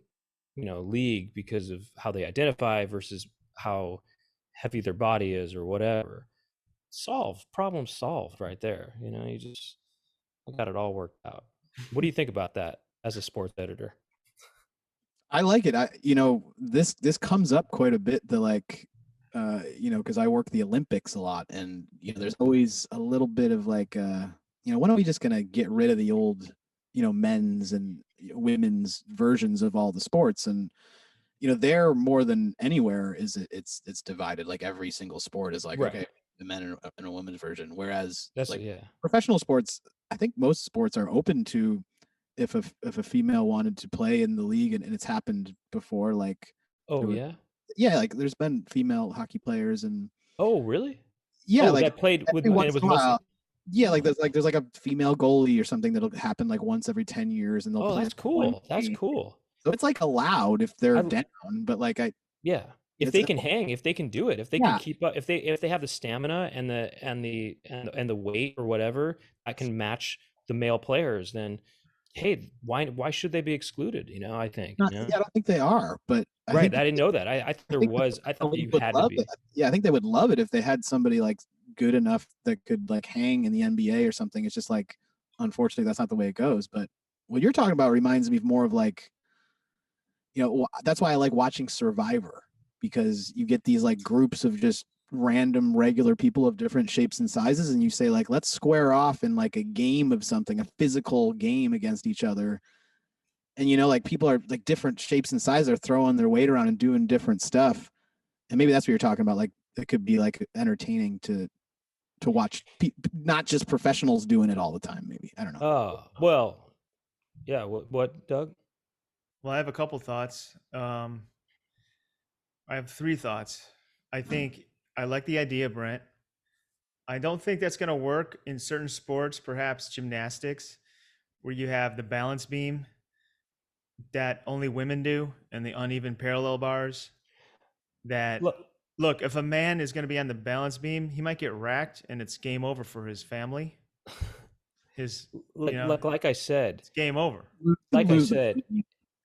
league because of how they identify versus how heavy their body is or whatever. Problem solved right there. You just got it all worked out. What do you think about that as a sports editor? I like it. This comes up quite a bit. Because I work the Olympics a lot, and there's always a little bit of like, when are we just gonna get rid of the old, men's and women's versions of all the sports? And there more than anywhere it's divided. Like every single sport is like, Right. okay, the men and a women's version. Whereas That's like yeah. professional sports, I think most sports are open to if a female wanted to play in the league, and it's happened before. Like, Oh yeah. yeah, like there's been female hockey players, and Oh really? yeah, Oh, like that played with, every and once it was in a mostly. while, yeah, Oh. like there's like a female goalie or something that'll happen like once every 10 years, and they'll Oh, play that's one cool. That's game. cool. So it's like allowed if they're I down, but like Yeah. If it's they can hang, if they can do it, if they can yeah, keep up, if they have the stamina and the weight or whatever that can match the male players, then hey, why should they be excluded? I think, not, yeah, I don't think they are, but I Right. think I didn't know that. I thought I there think was. I the thought that league you would had to love it. be. Yeah, I think they would love it if they had somebody like good enough that could like hang in the NBA or something. It's just like, unfortunately, that's not the way it goes. But what you're talking about reminds me more of like, that's why I like watching Survivor, because you get these like groups of just random regular people of different shapes and sizes, and you say like, let's square off in like a game of something, a physical game against each other. And like people are like different shapes and sizes are throwing their weight around and doing different stuff. And maybe that's what you're talking about. Like it could be like entertaining to watch, not just professionals doing it all the time. Maybe, I don't know. Oh, well, yeah. What, Doug? Well, I have a couple thoughts. I have three thoughts. I think I like the idea, Brent. I don't think that's going to work in certain sports, perhaps gymnastics, where you have the balance beam that only women do and the uneven parallel bars. That look, if a man is going to be on the balance beam, he might get racked and it's game over for his family. Like I said, it's game over. Like I said,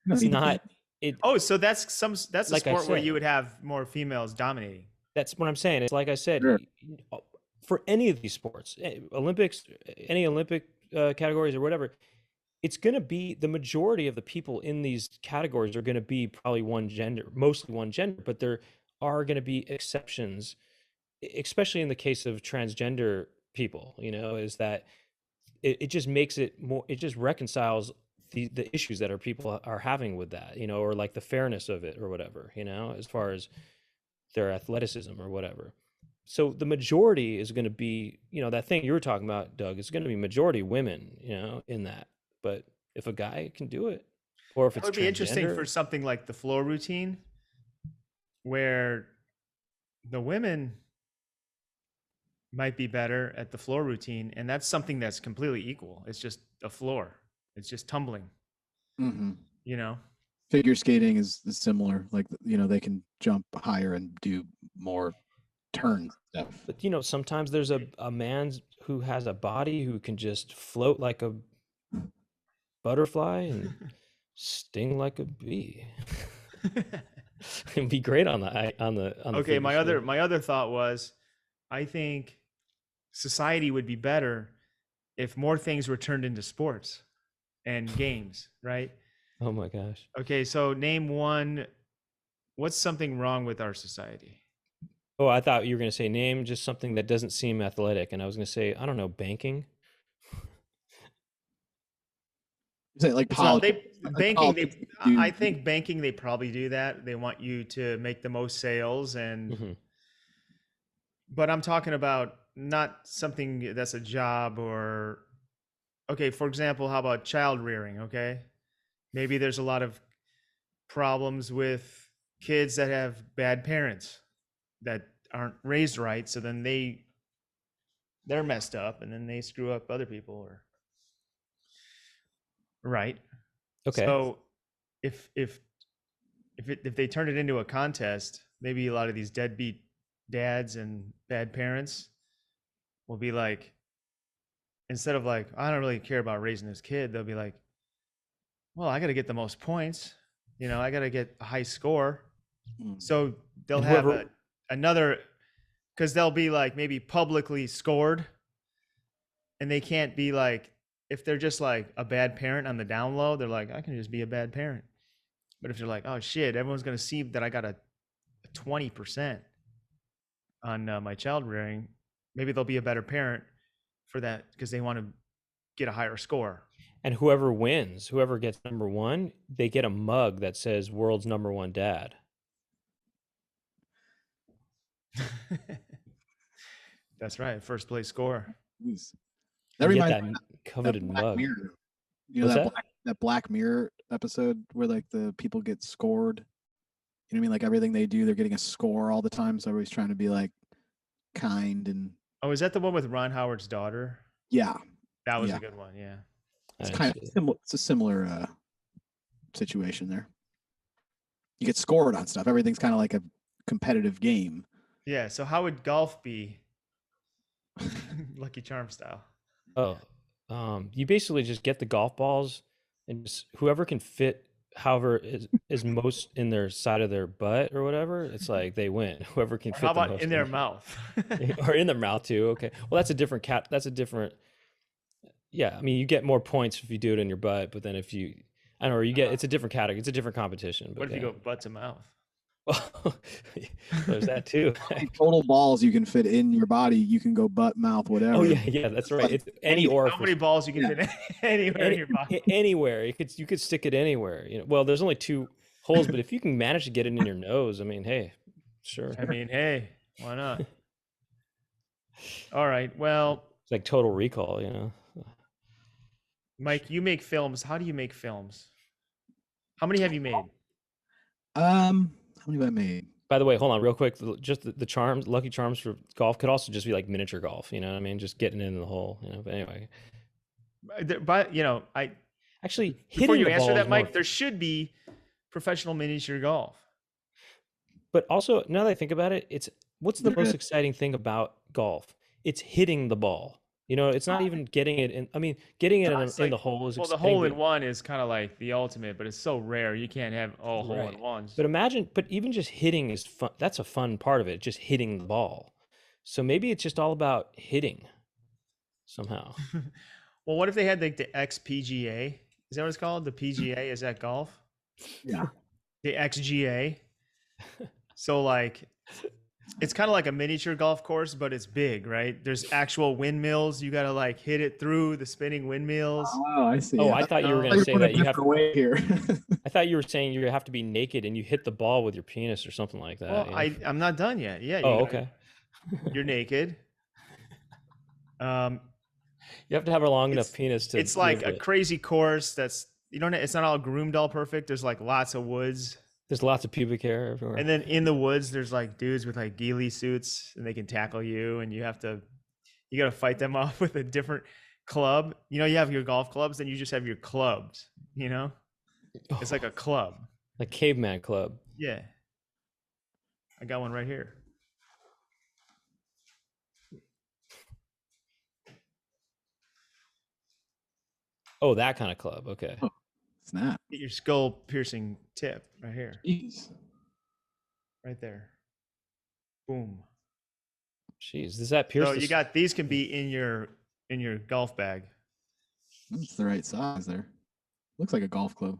it's not it. Oh, so that's a Like I sport where said, you would have more females dominating. That's what I'm saying. It's like I said, Sure. for any of these sports, Olympics, any Olympic categories or whatever, it's going to be the majority of the people in these categories are going to be probably one gender, mostly one gender, but there are going to be exceptions, especially in the case of transgender people, is that it just makes it more, it just reconciles the issues that people are having with that, or like the fairness of it or whatever, as far as their athleticism or whatever. So the majority is going to be, that thing you were talking about, Doug, is going to be majority women, in that. But if a guy can do it, or if It it's would be interesting for transgender, something like the floor routine, where the women might be better at the floor routine, and that's something that's completely equal. It's just a floor. It's just tumbling. Figure skating is similar. Like they can jump higher and do more turn stuff. But sometimes there's a man who has a body who can just float like a butterfly and sting like a bee. It'd be great on the Okay, my other thought was, I think society would be better if more things were turned into sports and games, right? Oh my gosh. Okay, so name one. What's something wrong with our society? Oh, I thought you were going to say name just something that doesn't seem athletic, and I was going to say, I don't know, banking. Say like banking. I think banking. They probably do that. They want you to make the most sales, and but I'm talking about not something that's a job or. Okay, for example, how about child rearing? Okay, maybe there's a lot of problems with kids that have bad parents that aren't raised right, so then they're messed up, and then they screw up other people, or right. Okay. So if if they turn it into a contest, maybe a lot of these deadbeat dads and bad parents will be like, instead of like, I don't really care about raising this kid, they'll be like, well, I got to get the most points. I got to get a high score. So they'll And have whoever- another, because they'll be like maybe publicly scored, and they can't be like, if they're just like a bad parent on the down low, they're like, I can just be a bad parent. But if they're like, oh shit, everyone's going to see that I got a 20% on my child rearing, maybe they'll be a better parent for that because they want to get a higher score. And whoever wins, whoever gets number one, they get a mug that says "World's Number One Dad." That's right, first place score. Jeez. You That get reminds that me coveted of Black mug. Mirror. You know What's that that? that Black Mirror episode where like the people get scored. You know what I mean? Like everything they do, they're getting a score all the time. So everybody's trying to be like kind and Oh, is that the one with Ron Howard's daughter? yeah. That was Yeah. a good one. Yeah. It's I kind see. of similar. It's a similar situation there. You get scored on stuff. Everything's kind of like a competitive game. Yeah. So how would golf be? Lucky Charm style. Oh, you basically just get the golf balls and just whoever can fit however is most in their side of their butt or whatever, it's like they win. Whoever can Or fit how the about most in their mouth? or in their mouth too. Okay. Well, that's a different that's a different. Yeah, I mean, you get more points if you do it in your butt, but then if you, I don't know, you get it's a different category. It's a different competition. But What if you yeah. go butt to mouth? Well, there's that too. How many total balls you can fit in your body? You can go butt, mouth, whatever. Oh yeah, that's right. It's any orifice. How many balls you can fit anywhere in your body? Anywhere. You could stick it anywhere. Well, there's only 2 holes, but if you can manage to get it in your nose, I mean, hey, sure. I mean, hey, why not? All right. Well, It's like Total Recall. Mike, you make films. How do you make films? How many have you made? How many have I made? By the way, hold on real quick. Just the charms, Lucky Charms for golf could also just be like miniature golf. You know what I mean? Just getting it in the hole. But anyway. But Actually, before hitting you the answer ball that, is more Mike, there should be professional miniature golf. But also, now that I think about it, what's the most exciting thing about golf? It's hitting the ball. It's not even getting it in. I mean, getting it in the hole is well, the exciting. hole in one is kind of like the ultimate, but it's so rare. You can't have all hole in ones. But even just hitting is fun. That's a fun part of it, just hitting the ball. So maybe it's just all about hitting somehow. Well, what if they had like the XPGA? Is that what it's called? The PGA? Is that golf? Yeah. The XGA. So like, it's kind of like a miniature golf course, but it's big, right? There's actual windmills. You got to like hit it through the spinning windmills. Oh, I see. Oh, I thought you were going to say that you have. Way here. I thought you were saying you have to be naked and you hit the ball with your penis or something like that. Well, I'm not done yet. Yeah. Oh, okay. You're naked. You have to have a long enough penis to. It's like a it. crazy course that's it's not all groomed all perfect. There's like lots of woods. There's lots of pubic hair everywhere. And then in the woods, there's like dudes with like ghillie suits, and they can tackle you, and you got to fight them off with a different club. You have your golf clubs, then you just have your clubs. It's like a club, like caveman club. Yeah, I got one right here. Oh, that kind of club. Okay. Oh, snap. Get your skull piercing tip right here. Jeez. Right there. Boom. Jeez, does that pierce? So you got these can be in your golf bag. That's the right size there. Looks like a golf club.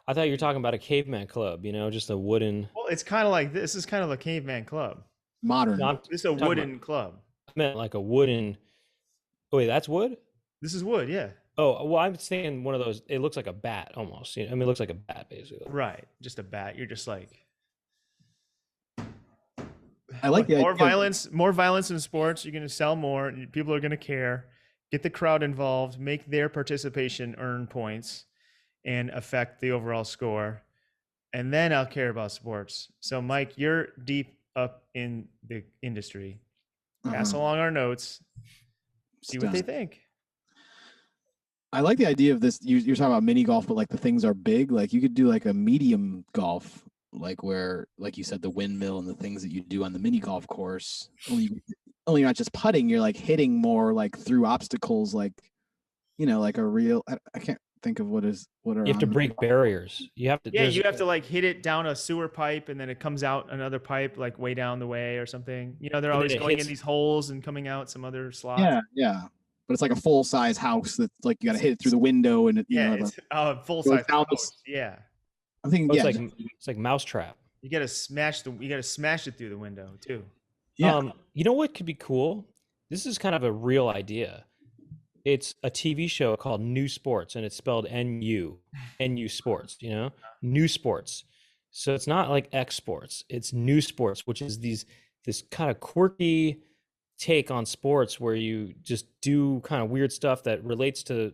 I thought you were talking about a caveman club. Just a wooden. Well, it's kind of like this is kind of a caveman club. Modern. No, This is a wooden club. I meant like a wooden. Oh wait, that's wood. This is wood, yeah. Oh well, I'm saying one of those. It looks like a bat almost. I mean, it looks like a bat basically. Right, just a bat. You're just like. I like the more idea. More violence in sports. You're going to sell more. And people are going to care. Get the crowd involved. Make their participation earn points, and affect the overall score. And then I'll care about sports. So, Mike, you're deep up in the industry. Pass along our notes. See what they think. I like the idea of this. You're talking about mini golf, but like the things are big. Like you could do like a medium golf, like where, like you said, the windmill and the things that you do on the mini golf course. Only you're not just putting. You're like hitting more like through obstacles, like like a real. I can't think of what are You have to on. break barriers. You have to. Yeah, There's you have to like hit it down a sewer pipe and then it comes out another pipe like way down the way or something. They're and then always it going in hits. these holes and coming out some other slots. Yeah, yeah. But it's like a full size house that's like you got to hit it through the window and Yeah, have it's a full goes size down house. Yeah. I'm thinking, Oh, yeah, it's like mousetrap. You gotta smash it through the window too. yeah, You know what could be cool? This is kind of a real idea. It's a TV show called New Sports, and it's spelled NU Sports. New Sports. So it's not like X Sports. It's New Sports, which is this kind of quirky take on sports where you just do kind of weird stuff that relates to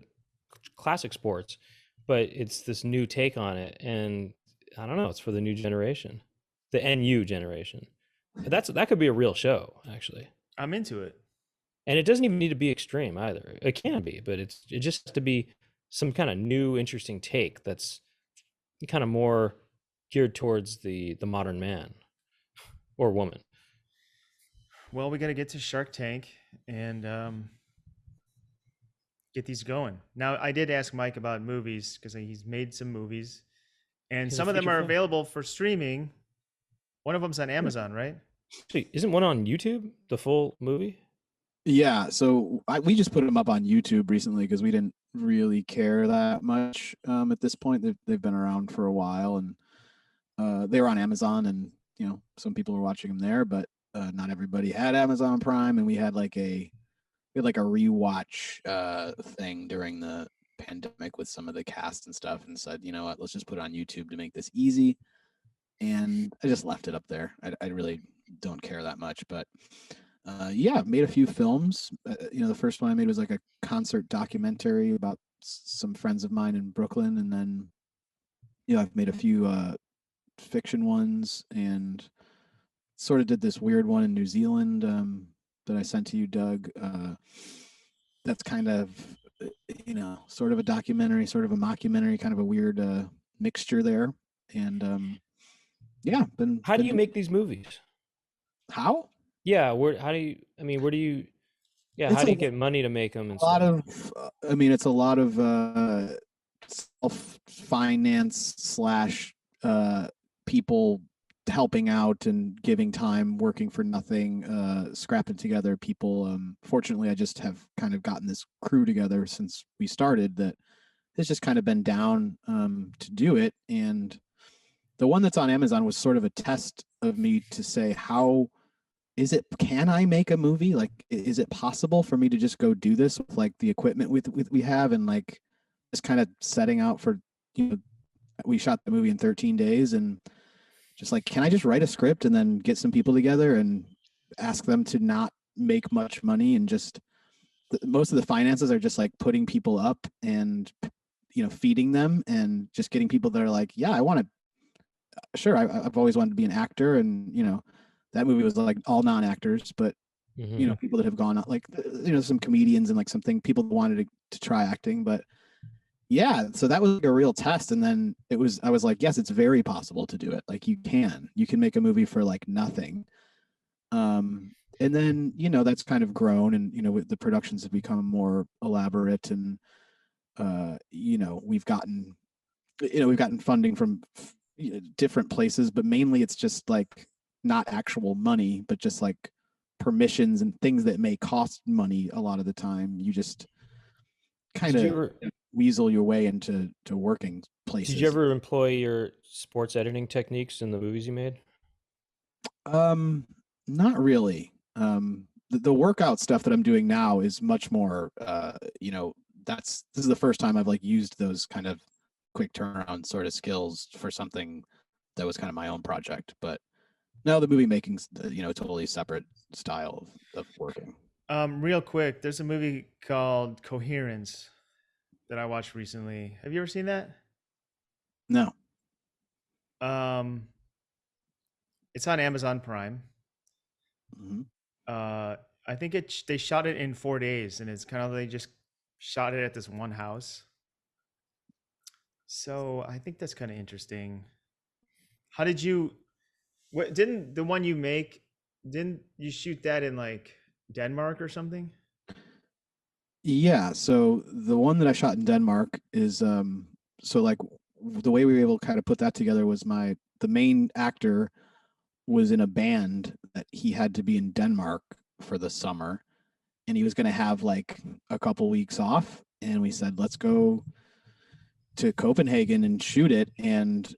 classic sports, but it's this new take on it, and I don't know. It's for the new generation, the NU generation. That could be a real show, actually. I'm into it. And it doesn't even need to be extreme either. It can be, but it just has to be some kind of new, interesting take that's kind of more geared towards the modern man or woman. Well, we gotta get to Shark Tank and get these going. Now, I did ask Mike about movies because he's made some movies, and He's a some of them feature are film. available for streaming. One of them's on Amazon, right? Actually, isn't one on YouTube, the full movie? yeah. So we just put them up on YouTube recently because we didn't really care that much at this point. They've been around for a while, and they were on Amazon, and some people were watching them there, but not everybody had Amazon Prime, and we had like a rewatch thing during the pandemic with some of the cast and stuff, and said, you know what, let's just put it on YouTube to make this easy. And I just left it up there. I really don't care that much, but yeah, made a few films. The first one I made was like a concert documentary about some friends of mine in Brooklyn, and then I've made a few fiction ones, and sort of did this weird one in New Zealand that I sent to you, Doug. That's kind of sort of a documentary, sort of a mockumentary, kind of a weird mixture there, and yeah, How do you make these movies? How? Yeah, how do you? I mean, where do you? Yeah, how do you get money to make them? And a lot stuff? of it's a lot of self finance / people helping out and giving time, working for nothing, scrapping together people. Fortunately, I just have kind of gotten this crew together since we started that has just kind of been down to do it. And the one that's on Amazon was sort of a test of me to say, can I make a movie? Like, is it possible for me to just go do this with like the equipment we have, and like just kind of setting out for, we shot the movie in 13 days, and just like, can I just write a script and then get some people together and ask them to not make much money, and just most of the finances are just like putting people up and feeding them, and just getting people that are like, yeah, I want to. Sure, I've always wanted to be an actor, and that movie was like all non-actors, but people that have gone out, like some comedians and like something, people that wanted to try acting. But yeah, so that was like a real test, and then I was like, yes, it's very possible to do it. Like you can make a movie for like nothing. And then that's kind of grown, and the productions have become more elaborate, and we've gotten funding from different places, but mainly it's just like not actual money, but just like permissions and things that may cost money. A lot of the time you just kind of weasel your way into working places. Did you ever employ your sports editing techniques in the movies you made? Not really. The workout stuff that I'm doing now is much more this is the first time I've like used those kind of quick turnaround sort of skills for something that was kind of my own project. But no, the movie making's totally separate style of working. Real quick, there's a movie called Coherence that I watched recently. Have you ever seen that? No. It's on Amazon Prime. Mm-hmm. I think they shot it in 4 days, and it's kind of, they just shot it at this one house. So I think that's kind of interesting. How did you? What didn't the one you make? Didn't you shoot that in like Denmark or something? Yeah, so the one that I shot in Denmark is so like the way we were able to kind of put that together was the main actor was in a band that he had to be in Denmark for the summer, and he was going to have like a couple weeks off, and we said let's go to Copenhagen and shoot it. And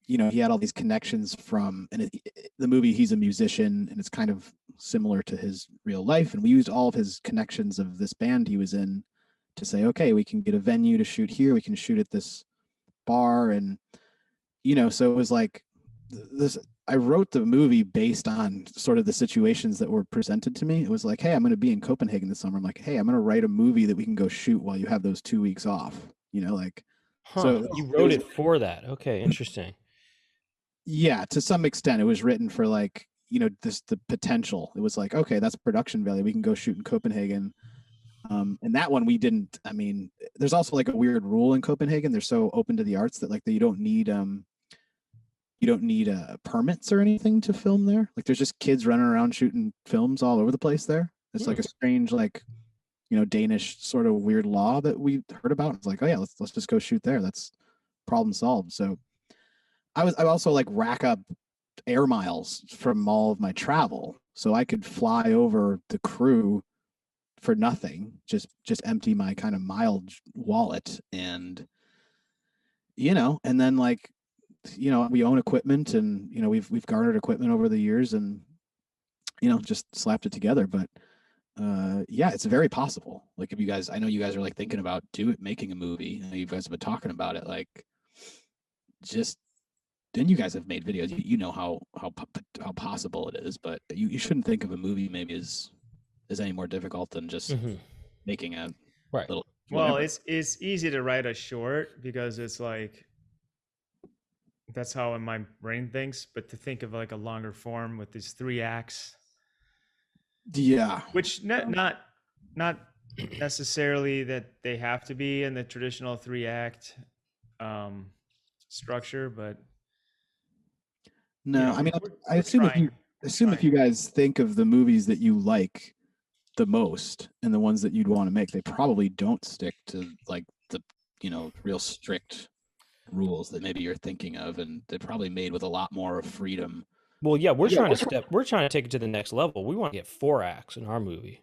he had all these connections from, and the movie, he's a musician, and it's kind of similar to his real life. And we used all of his connections of this band he was in to say, okay, we can get a venue to shoot here. We can shoot at this bar, and so it was like this. I wrote the movie based on sort of the situations that were presented to me. It was like, hey, I'm going to be in Copenhagen this summer. I'm like, hey, I'm going to write a movie that we can go shoot while you have those 2 weeks off. Like, Huh. so You wrote it for that. Okay, interesting. yeah, to some extent, it was written for like the potential. It was like, okay, that's production value. We can go shoot in Copenhagen. And that one we didn't. I mean, there's also like a weird rule in Copenhagen. They're so open to the arts that like you don't need permits or anything to film there. Like there's just kids running around shooting films all over the place there. It's like a strange like Danish sort of weird law that we heard about. It's like, oh yeah, let's just go shoot there. That's problem solved. So I also like rack up air miles from all of my travel, so I could fly over the crew for nothing, just empty my kind of mild wallet, and and then like we own equipment, and we've garnered equipment over the years, and just slapped it together. But yeah, it's very possible. Like if you guys, I know you guys are like thinking about making a movie. I know you guys have been talking about it. Like just then you guys have made videos. You know how possible it is, but you shouldn't think of a movie maybe as any more difficult than just making a right. little. Well, it's easy to write a short because it's like that's how my brain thinks. But to think of like a longer form with these 3 acts, yeah, which not necessarily that they have to be in the traditional 3 act structure, but no, I mean, I assume trying. if you guys think of the movies that you like the most and the ones that you'd want to make, they probably don't stick to like the real strict rules that maybe you're thinking of, and they're probably made with a lot more freedom. Well, yeah, we're trying to take it to the next level. We want to get 4 acts in our movie.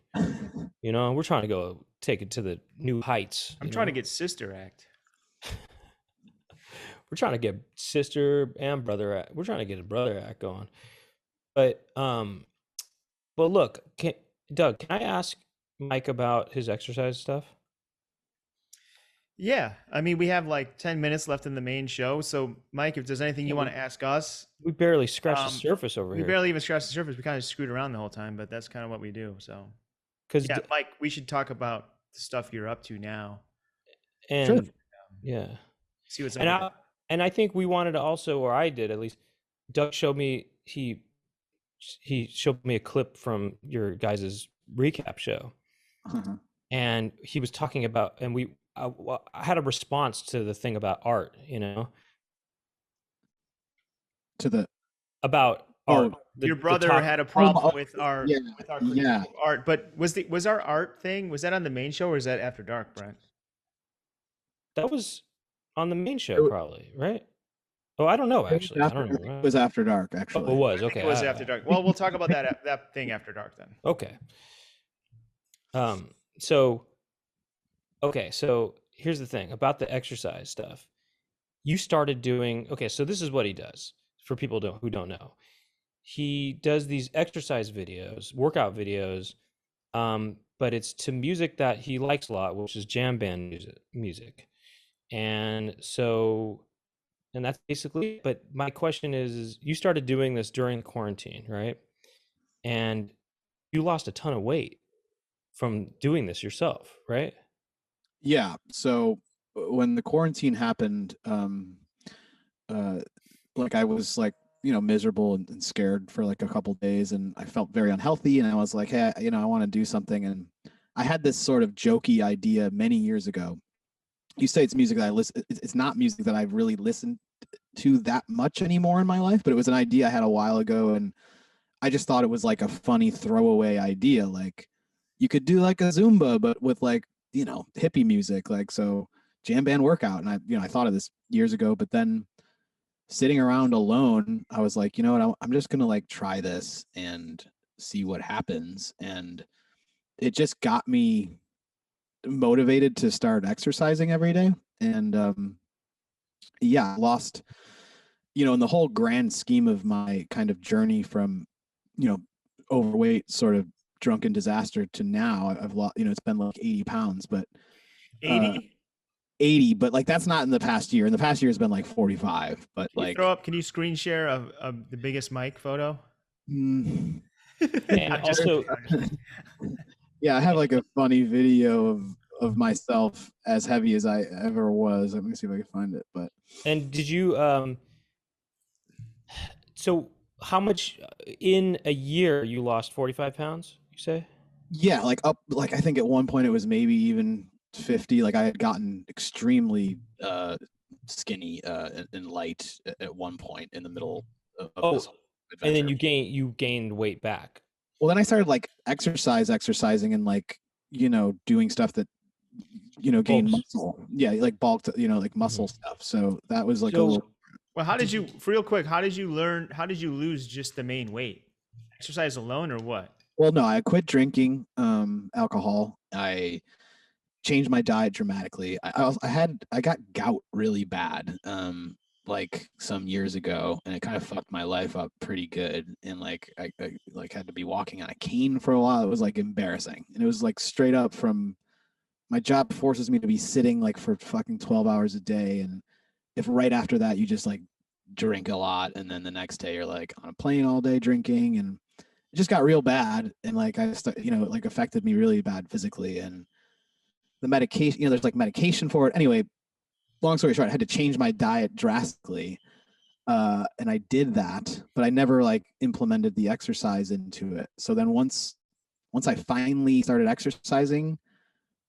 We're trying to go take it to the new heights. I'm trying to get Sister Act. We're trying to get sister and brother act. We're trying to get a brother act going. But look, Doug, can I ask Mike about his exercise stuff? Yeah, I mean, we have like 10 minutes left in the main show. So, Mike, if there's anything you want to ask us, we barely scratched the surface over here. We barely even scratched the surface. We kind of screwed around the whole time, but that's kind of what we do. So, yeah, Mike, we should talk about the stuff you're up to now. And sure. Yeah, see what's up. And I think we wanted to also, or I did at least. Doug showed me he showed me a clip from your guys' recap show, and he was talking about, and I had a response to the thing about art, about art. Your brother had a problem with our art, but was our art thing, was that on the main show or is that after dark, Brent? That was on the main show, probably, right? Oh, I don't know. Actually, I don't know. It was after dark. Actually, it was okay. It was after dark. Well, we'll talk about that thing after dark then. Okay. So here's the thing about the exercise stuff. You started doing so. This is what he does for people who don't know. He does these exercise videos, workout videos, but it's to music that he likes a lot, which is jam band music. And so, and that's basically, but my question is you started doing this during quarantine, right? And you lost a ton of weight from doing this yourself, right? Yeah. So when the quarantine happened, like I was like, miserable and scared for like a couple of days, and I felt very unhealthy, and I was like, hey, I want to do something. And I had this sort of jokey idea many years ago. You say it's music that I listen. It's not music that I've really listened to that much anymore in my life, but it was an idea I had a while ago, and I just thought it was like a funny throwaway idea. Like you could do like a Zumba, but with like, hippie music. Like, so jam band workout. And I thought of this years ago, but then sitting around alone, I was like, you know what, I'm just going to like try this and see what happens. And it just got me motivated to start exercising every day. And yeah, lost, in the whole grand scheme of my kind of journey from, overweight, sort of drunken disaster to now, I've lost, it's been like 80 pounds, but 80? 80, but like that's not in the past year. In the past year, it's been like 45. But Can you like, throw up? Can you screen share of the biggest Mike photo? mm, And I'm just also, kidding. yeah, I have like a funny video of myself as heavy as I ever was. Let me see if I can find it. But and did you so how much in a year you lost 45 pounds, you say? yeah, like up, like I think at one point it was maybe even 50. Like I had gotten extremely skinny and light at one point in the middle of this Oh, adventure. and then you gained weight back. Well, then I started like exercising and like, doing stuff that, gain Bulks. muscle. Yeah, like bulked, like muscle stuff. So that was like a So little. Well, how did you, real quick, how did you lose just the main weight? Exercise alone or what? Well, no, I quit drinking alcohol. I changed my diet dramatically. I got gout really bad like some years ago, and it kind of fucked my life up pretty good. And like I like had to be walking on a cane for a while. It was like embarrassing, and it was like straight up from my job forces me to be sitting like for fucking 12 hours a day, and if right after that you just like drink a lot, and then the next day you're like on a plane all day drinking, and it just got real bad. And like it like affected me really bad physically. And the medication, there's like medication for it. Anyway, long story short, I had to change my diet drastically. And I did that, but I never like implemented the exercise into it. So then once I finally started exercising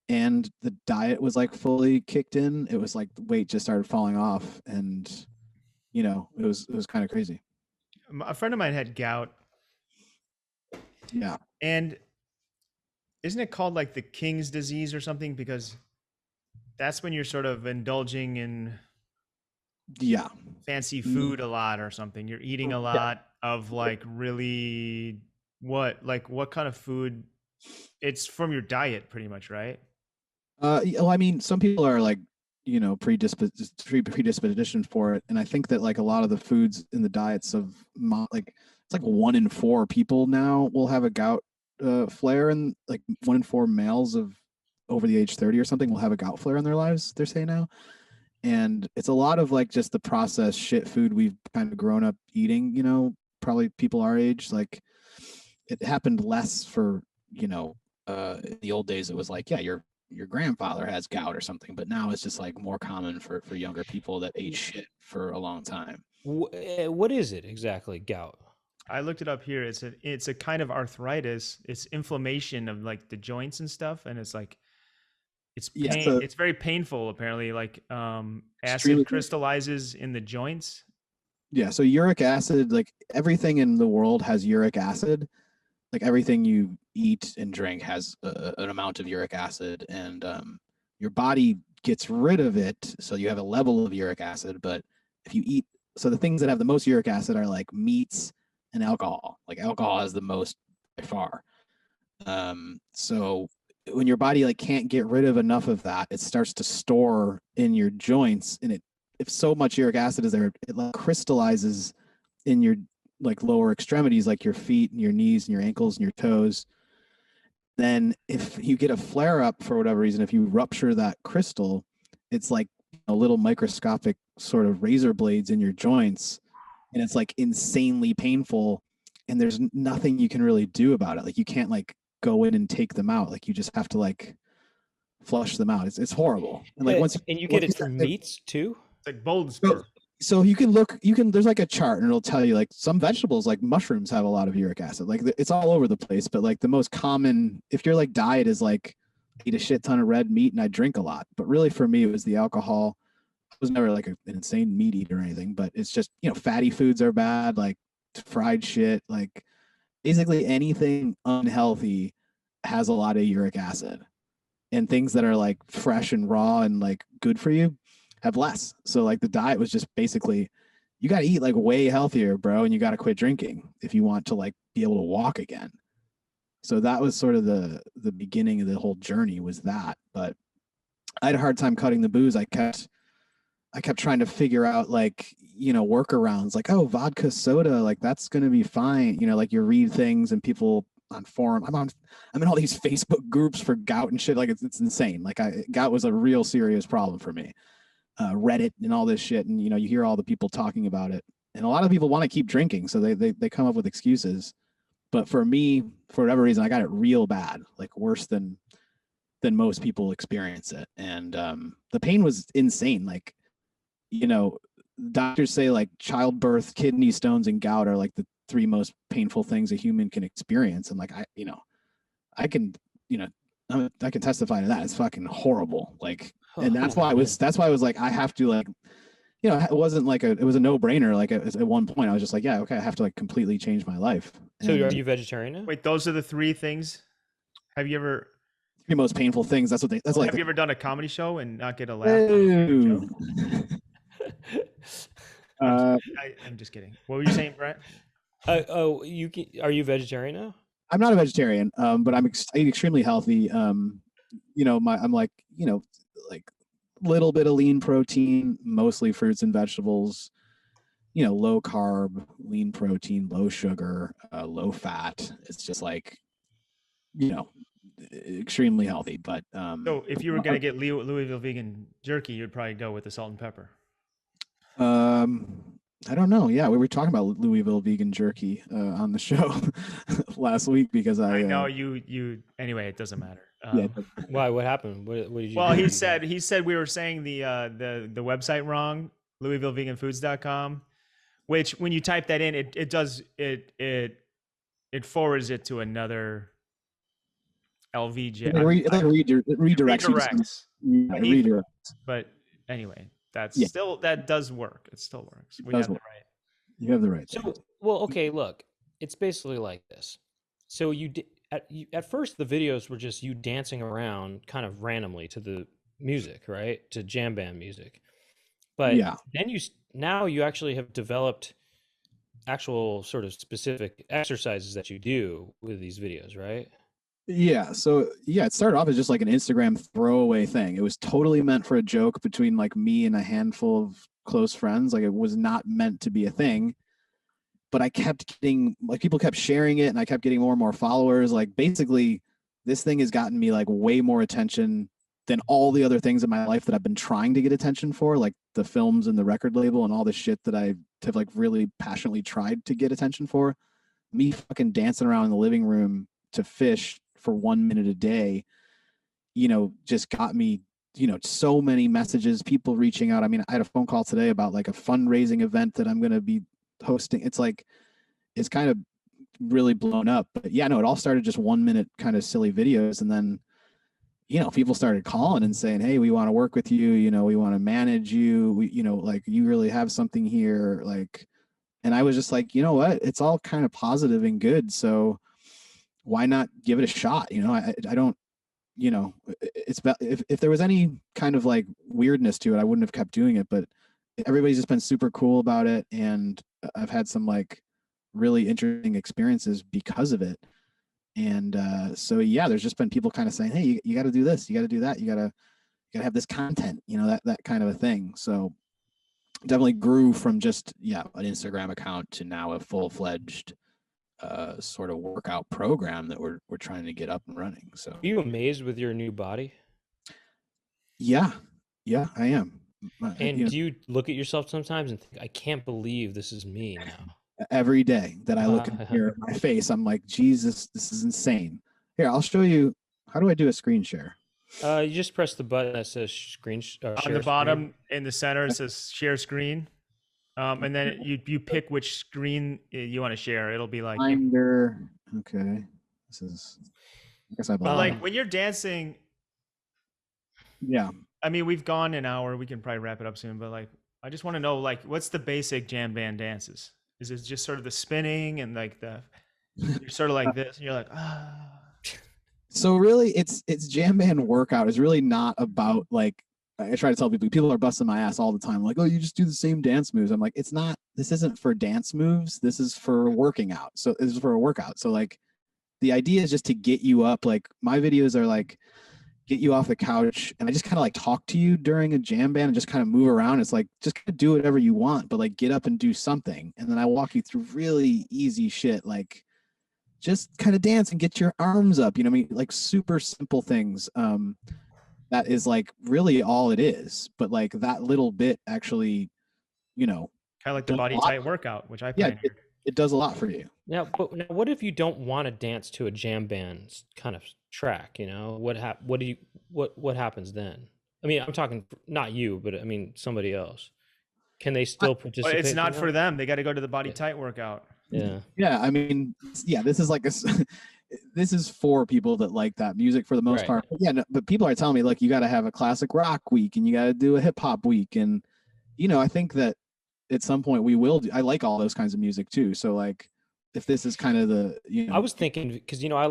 and the diet was like fully kicked in, it was like the weight just started falling off. And it was kind of crazy. A friend of mine had gout. Yeah. And isn't it called like the king's disease or something? Because that's when you're sort of indulging in Yeah. fancy food a lot or something. You're eating a lot of like really what kind of food? It's from your diet pretty much, right? Well, I mean, some people are like, predisposition for it. And I think that like a lot of the foods in the diets of like, it's like 1 in 4 people now will have a gout flare, and like 1 in 4 males of over the age 30 or something will have a gout flare in their lives, they're saying now. And it's a lot of like just the processed shit food we've kind of grown up eating, probably people our age. Like it happened less for, in the old days, it was like, yeah, your grandfather has gout or something, but now it's just like more common for younger people that ate shit for a long time. What is it exactly, gout? I looked it up here. It's a kind of arthritis. It's inflammation of like the joints and stuff, and it's like it's pain. Yeah, so it's very painful apparently. Like acid extremely- crystallizes in the joints. Yeah, so uric acid, like everything in the world has uric acid. Like everything you eat and drink has an amount of uric acid, and your body gets rid of it, so you have a level of uric acid. But if you eat, so the things that have the most uric acid are like meats and alcohol. Like alcohol has the most by far. So when your body like can't get rid of enough of that, it starts to store in your joints, and if so much uric acid is there, it like crystallizes in your like lower extremities, like your feet and your knees and your ankles and your toes. Then if you get a flare up for whatever reason, if you rupture that crystal, it's like a little microscopic sort of razor blades in your joints, and it's like insanely painful, and there's nothing you can really do about it. Like you can't like go in and take them out. Like you just have to like flush them out. It's horrible. And like once you get it from meats too? It's like bold spur. So there's like a chart, and it'll tell you like some vegetables like mushrooms have a lot of uric acid. Like it's all over the place, but like the most common, if your like diet is like eat a shit ton of red meat and I drink a lot. But really for me, it was the alcohol. I was never like an insane meat eater or anything, but it's just, fatty foods are bad, like fried shit, like basically anything unhealthy has a lot of uric acid, and things that are like fresh and raw and like good for you have less. So like the diet was just basically, you got to eat like way healthier, bro, and you got to quit drinking if you want to like be able to walk again. So that was sort of the beginning of the whole journey, was that. But I had a hard time cutting the booze. I kept trying to figure out like, workarounds, like, oh, vodka soda, like that's going to be fine. Like you read things and people on forum. I'm in all these Facebook groups for gout and shit. Like it's insane. Like gout was a real serious problem for me. Reddit and all this shit. And, you hear all the people talking about it, and a lot of people want to keep drinking. So they come up with excuses. But for me, for whatever reason, I got it real bad, like worse than most people experience it. And the pain was insane. Like, doctors say like childbirth, kidney stones, and gout are like the 3 most painful things a human can experience. And like, I can testify to that. It's fucking horrible. Like, and that's why I was like, I have to like, it wasn't like it was a no brainer. Like at one point I was just like, yeah, okay, I have to like completely change my life. So are you vegetarian now? Wait, those are the 3 things. Have you ever 3 most painful things? That's like. Have you ever done a comedy show and not get a laugh? I'm just kidding. What were you saying, Brett? Oh, are you vegetarian now? I'm not a vegetarian, but I eat extremely healthy. I'm like, like little bit of lean protein, mostly fruits and vegetables, low carb, lean protein, low sugar, low fat. It's just like, extremely healthy. But so if you were going to get Louisville vegan jerky, you'd probably go with the salt and pepper. I don't know. Yeah, we were talking about Louisville vegan jerky on the show last week because I know you. Anyway, it doesn't matter. Yeah. Why? What happened? What did you? Well, he said we were saying the website wrong, LouisvilleVeganFoods.com, which when you type that in, it forwards it to another LVJ. It redirects. Redirects. But anyway, that does work. It still works. We have the right. You have the right. So, well, okay, look, it's basically like this. So at first the videos were just you dancing around kind of randomly to the music, right? To jam band music. But then now you actually have developed actual sort of specific exercises that you do with these videos, right? Yeah. So it started off as just like an Instagram throwaway thing. It was totally meant for a joke between like me and a handful of close friends. Like it was not meant to be a thing. But I kept getting like people kept sharing it, and I kept getting more and more followers. Like basically, this thing has gotten me like way more attention than all the other things in my life that I've been trying to get attention for, like the films and the record label and all this shit that I have like really passionately tried to get attention for. Me fucking dancing around in the living room to fish for 1 minute a day, just got me, so many messages, people reaching out. I mean, I had a phone call today about like a fundraising event that I'm going to be hosting. It's like, it's kind of really blown up. But yeah, no, it all started just 1 minute kind of silly videos. And then, people started calling and saying, hey, we want to work with you. We want to manage you. We, like you really have something here. Like, and I was just like, you know what? It's all kind of positive and good. So why not give it a shot? I don't, it's about, if there was any kind of like weirdness to it, I wouldn't have kept doing it, but everybody's just been super cool about it. And I've had some like really interesting experiences because of it. And so, yeah, there's just been people kind of saying, hey, you got to do this, you got to do that. You got to have this content, that kind of a thing. So definitely grew from just, an Instagram account to now a full-fledged sort of workout program that we're trying to get up and running. So, are you amazed with your new body? Yeah, I am. And do you look at yourself sometimes and think, I can't believe this is me now? Every day that I look in the mirror at my face, I'm like, Jesus, this is insane. Here, I'll show you. How do I do a screen share? You just press the button that says screen. On the bottom in the center, it says share screen. And then you pick which screen you want to share. It'll be like Finder. Okay, this is. I guess I. But like when you're dancing, Yeah. I mean, we've gone an hour. We can probably wrap it up soon, but like, I just want to know, like, what's the basic jam band dances? Is it just sort of the spinning and like you're sort of like this, and you're like, ah. So really, it's jam band workout is really not about like I try to tell people are busting my ass all the time, like, oh, you just do the same dance moves. I'm like, it's not. This isn't for dance moves. This is for working out. So this is for a workout. So like, the idea is just to get you up. Like my videos are like get you off the couch, and I just kind of like talk to you during a jam band and just kind of move around. It's like just kind of do whatever you want, but like get up and do something, and then I walk you through really easy shit like just kind of dance and get your arms up, you know what I mean? Like super simple things. That is like really all it is. But like that little bit actually, you know, Kind of like the does a body lot. tight workout, which I Yeah, pioneered. it does a lot for you. Now, but now what if you don't want to dance to a jam band's kind of track? You know, what happens then? I mean, I'm talking not you, but I mean somebody else. Can they still But participate? it's in not that? for them. They got to go to the body Yeah. tight workout. Yeah. Yeah, I mean, yeah, this is like this is for people that like that music for the most Right. part. But yeah, no, but people are telling me like you got to have a classic rock week and you got to do a hip hop week, and you know, I think that at some point we will do. I like all those kinds of music too. So like, if this is kind of the, you know, I was thinking because I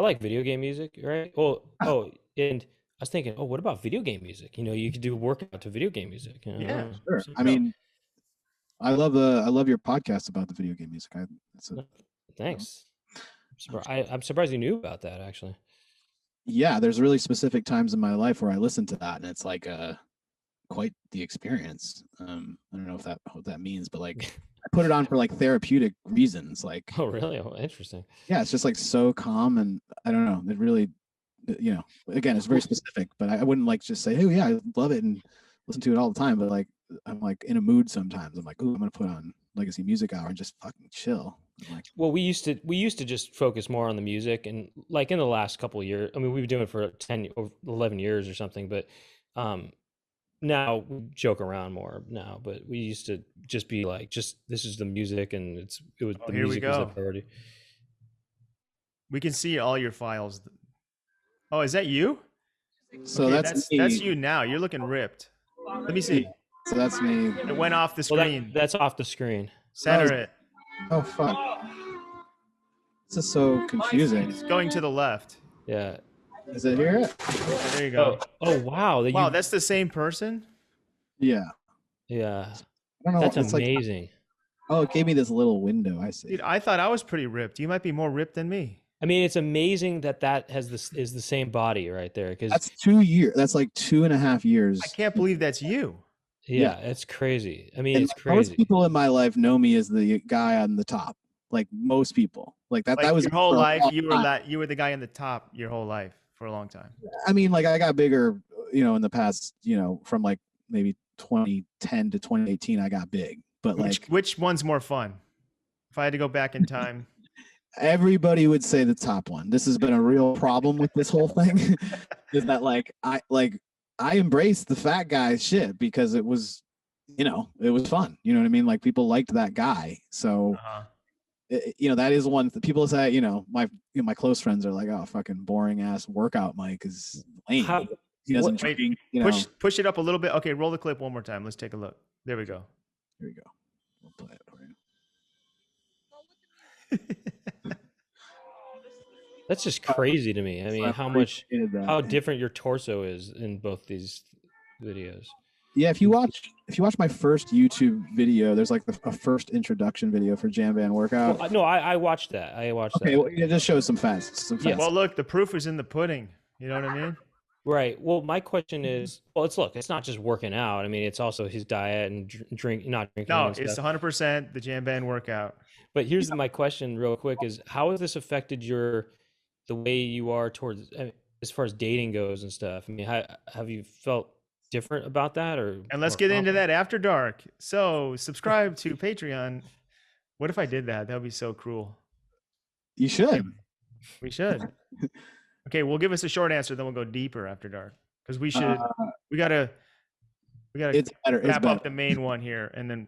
like video game music, right? And I was thinking, oh, what about video game music? You know, you could do a workout to video game music. You know? Yeah, sure. So- I mean, I love your podcast about the video game music. Thanks. I'm surprised you knew about that actually. Yeah, there's really specific times in my life where I listen to that, and it's like quite the experience. I don't know what that means, but like I put it on for like therapeutic reasons. Like, Oh, really? Oh, interesting. yeah, it's just like so calm, and I don't know. It really, you know, again, it's very specific, but I wouldn't like just say, oh yeah, I love it and listen to it all the time. But like, I'm like in a mood sometimes. I'm like, ooh, I'm gonna put on Legacy Music Hour and just fucking chill. I'm like, Well, we used to just focus more on the music, and like in the last couple of years, I mean, we've been doing it for 10 or 11 years or something, but now we joke around more now, but we used to just be like, just this is the music, and it was the here we music was the go. priority. We can see all your files. Oh, is that you? so Okay, that's me. that's you now. You're looking ripped. Let me see. So that's me. It went off the Well, screen. that's off the screen. Center it. Oh fuck. This is so confusing. It's going to the left. Yeah. Is it here? Okay, there you go. Oh wow. Wow, that's the same person? Yeah. yeah. I don't know. That's it's like, amazing. oh, it gave me this little window. I see. Dude, I thought I was pretty ripped. You might be more ripped than me. I mean, it's amazing that is the same body right there. Because That's 2 years. That's like 2.5 years. I can't believe that's you. yeah, it's crazy. I mean, And it's most crazy. people in my life know me as the guy on the top. Like most people, like that. Like that was your whole for a life, long you were time. you were the guy in the top your whole life for a long time. I mean, like I got bigger, you know, in the past, you know, from like maybe 2010 to 2018, I got big. But like Which one's more fun? If I had to go back in time. everybody would say the top one. This has been a real problem with this whole thing. Is that like I embraced the fat guy shit because it was, you know, it was fun. You know what I mean? Like people liked that guy. So Uh-huh. you know, that is one that people say, you know, my close friends are like, oh, fucking boring ass workout Mike is lame. How- He doesn't Wait, drink, you know. push it up a little bit. Okay, roll the clip one more time. Let's take a look. There we go. Here we go. We'll play it for you. That's just crazy to me. I mean, I how much, appreciated that. how different your torso is in both these videos. Yeah, if you watch my first YouTube video, there's like a first introduction video for Jam Band Workout. Well, no, I watched that. I watched Okay, that. well, it just shows some facts. Yeah. Well, look, the proof is in the pudding. You know what I mean? Right. Well, my question is, well, it's not just working out. I mean, it's also his diet and not drinking. No, and it's stuff. 100% the jam band workout. But here's my question, real quick: is how has this affected the way you are towards as far as dating goes and stuff? I mean, have you felt different about that, or? And let's more get into confident? that after dark. So subscribe to Patreon. What if I did that? That would be so cruel. You should. We should. Okay, we'll give us a short answer, then we'll go deeper after dark. Because we should, we gotta It's better. It's wrap better. up the main one here, and then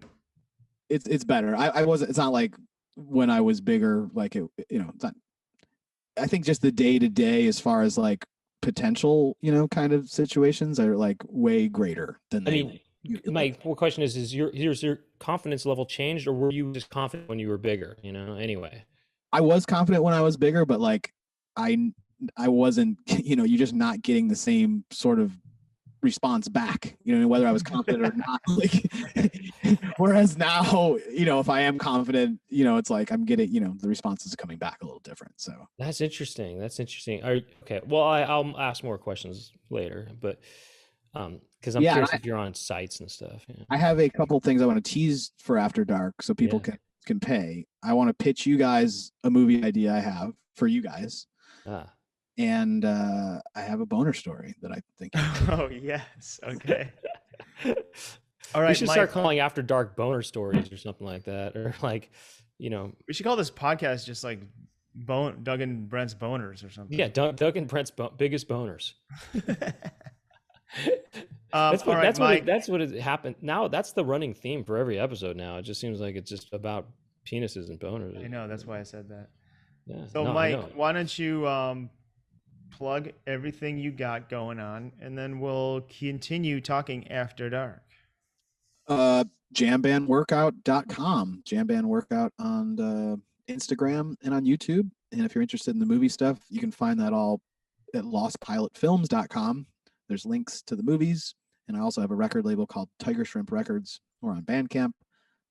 It's better. I wasn't. It's not like when I was bigger. Like it, you know. It's not, I think just the day to day, as far as like potential, kind of situations are like way greater than I they. mean, my question is your confidence level changed, or were you just confident when you were bigger? Anyway. I was confident when I was bigger, but like I wasn't, you're just not getting the same sort of response back, whether I was confident or not. Like, whereas now, if I am confident, it's like I'm getting, the responses are coming back a little different. So that's interesting. Okay. Well, I'll ask more questions later, but because I'm curious if you're on sites and stuff. Yeah. I have a couple things I want to tease for After Dark so people can pay. I want to pitch you guys a movie idea I have for you guys. And I have a boner story that I think. Oh, yes. Okay. All right. We should start calling After Dark boner stories or something like that. Or like, we should call this podcast just like Doug and Brent's boners or something. Yeah. Doug and Brent's biggest boners. That's what it happened. Now that's the running theme for every episode now. It just seems like it's just about penises and boners. I know. That's why I said that. Yeah. So Mike, why don't you plug everything you got going on, and then we'll continue talking after dark. Jambandworkout.com. Jamband Workout on Instagram and on YouTube. And if you're interested in the movie stuff, you can find that all at lostpilotfilms.com. There's links to the movies. And I also have a record label called Tiger Shrimp Records. We're on Bandcamp.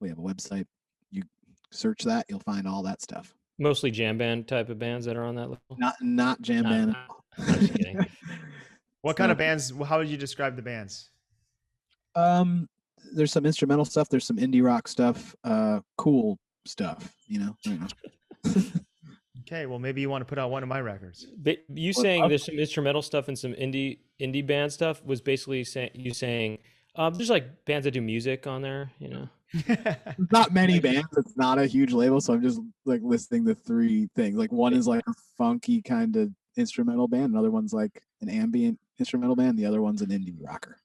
We have a website. You search that, you'll find all that stuff. Mostly jam band type of bands that are on that level? Not jam band. I'm just kidding. What kind of bands? How would you describe the bands? There's some instrumental stuff. There's some indie rock stuff. Cool stuff, Okay, well, maybe you want to put out one of my records. But you saying there's some instrumental stuff and some indie band stuff was basically saying there's like bands that do music on there, Not many bands. It's not a huge label, so I'm just like listing the three things. Like one is like a funky kind of instrumental band, another one's like an ambient instrumental band, the other one's an indie rocker.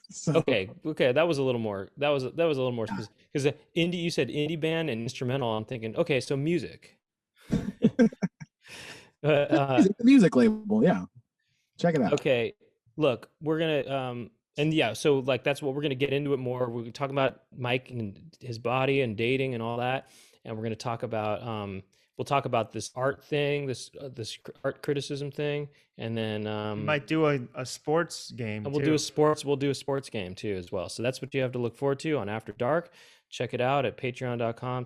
So. Okay, that was a little more. That was a little more specific because indie. You said indie band and instrumental. I'm thinking, okay, so music. Music label, yeah. Check it out. Okay, look, we're gonna and yeah, so like that's what we're gonna get into it more. We're talking about Mike and his body and dating and all that, and we're gonna talk about we'll talk about this art thing, this art criticism thing, and then we might do a sports game. We'll do a sports game too as well. So that's what you have to look forward to on After Dark. Check it out at patreon.com/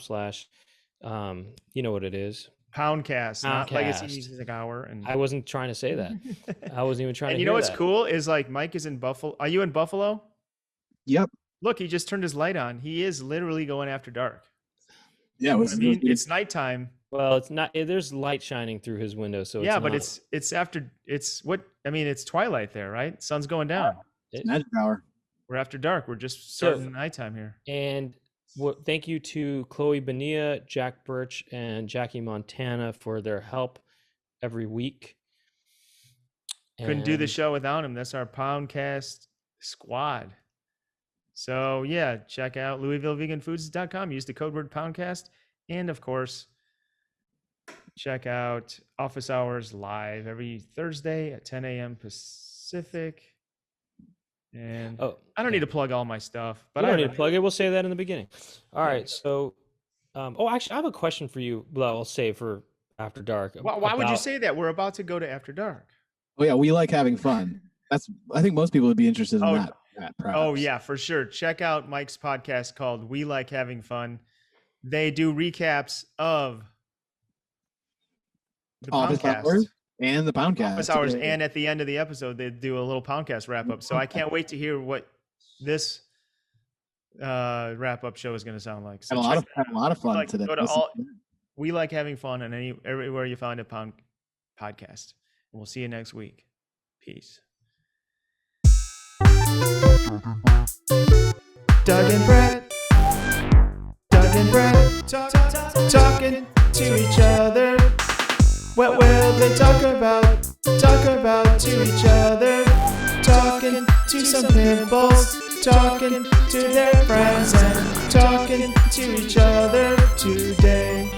you know what it is. Poundcast, not Legacy Music Hour. And I wasn't trying to say that. I wasn't even trying to. And you know what's cool is like Mike is in Buffalo. Are you in Buffalo? Yep. Look, he just turned his light on. He is literally going after dark. Yeah, it's nighttime. Well, it's not. There's light shining through his window, so yeah, but it's after. It's twilight there, right? Sun's going down. It's magic hour. We're after dark. We're just starting nighttime here. And thank you to Chloe Bonilla, Jack Birch, and Jackie Montana for their help every week. Couldn't do the show without him. That's our Poundcast squad. So yeah, check out LouisvilleVeganFoods.com. Use the code word Poundcast, and of course, check out Office Hours live every Thursday at 10 a.m. Pacific. And I don't need to plug all my stuff, but I don't need to plug it. We'll say that in the beginning. All right. So, actually, I have a question for you. Well, I'll save for After Dark. Why would you say that? We're about to go to After Dark. Oh yeah, we like having fun. I think most people would be interested in that. Oh yeah, for sure. Check out Mike's podcast called We Like Having Fun. They do recaps of the Poundcast. And the Poundcast. Office Hours, and at the end of the episode, they do a little Poundcast wrap-up. So I can't wait to hear what this wrap-up show is going to sound like. So had a lot of fun today. We Like Having Fun, and everywhere you find a podcast. And we'll see you next week. Peace. Doug and Brett talking to each other. What will they talk about to each other? Talking to some pimples, talking to their friends, and talking to each other today.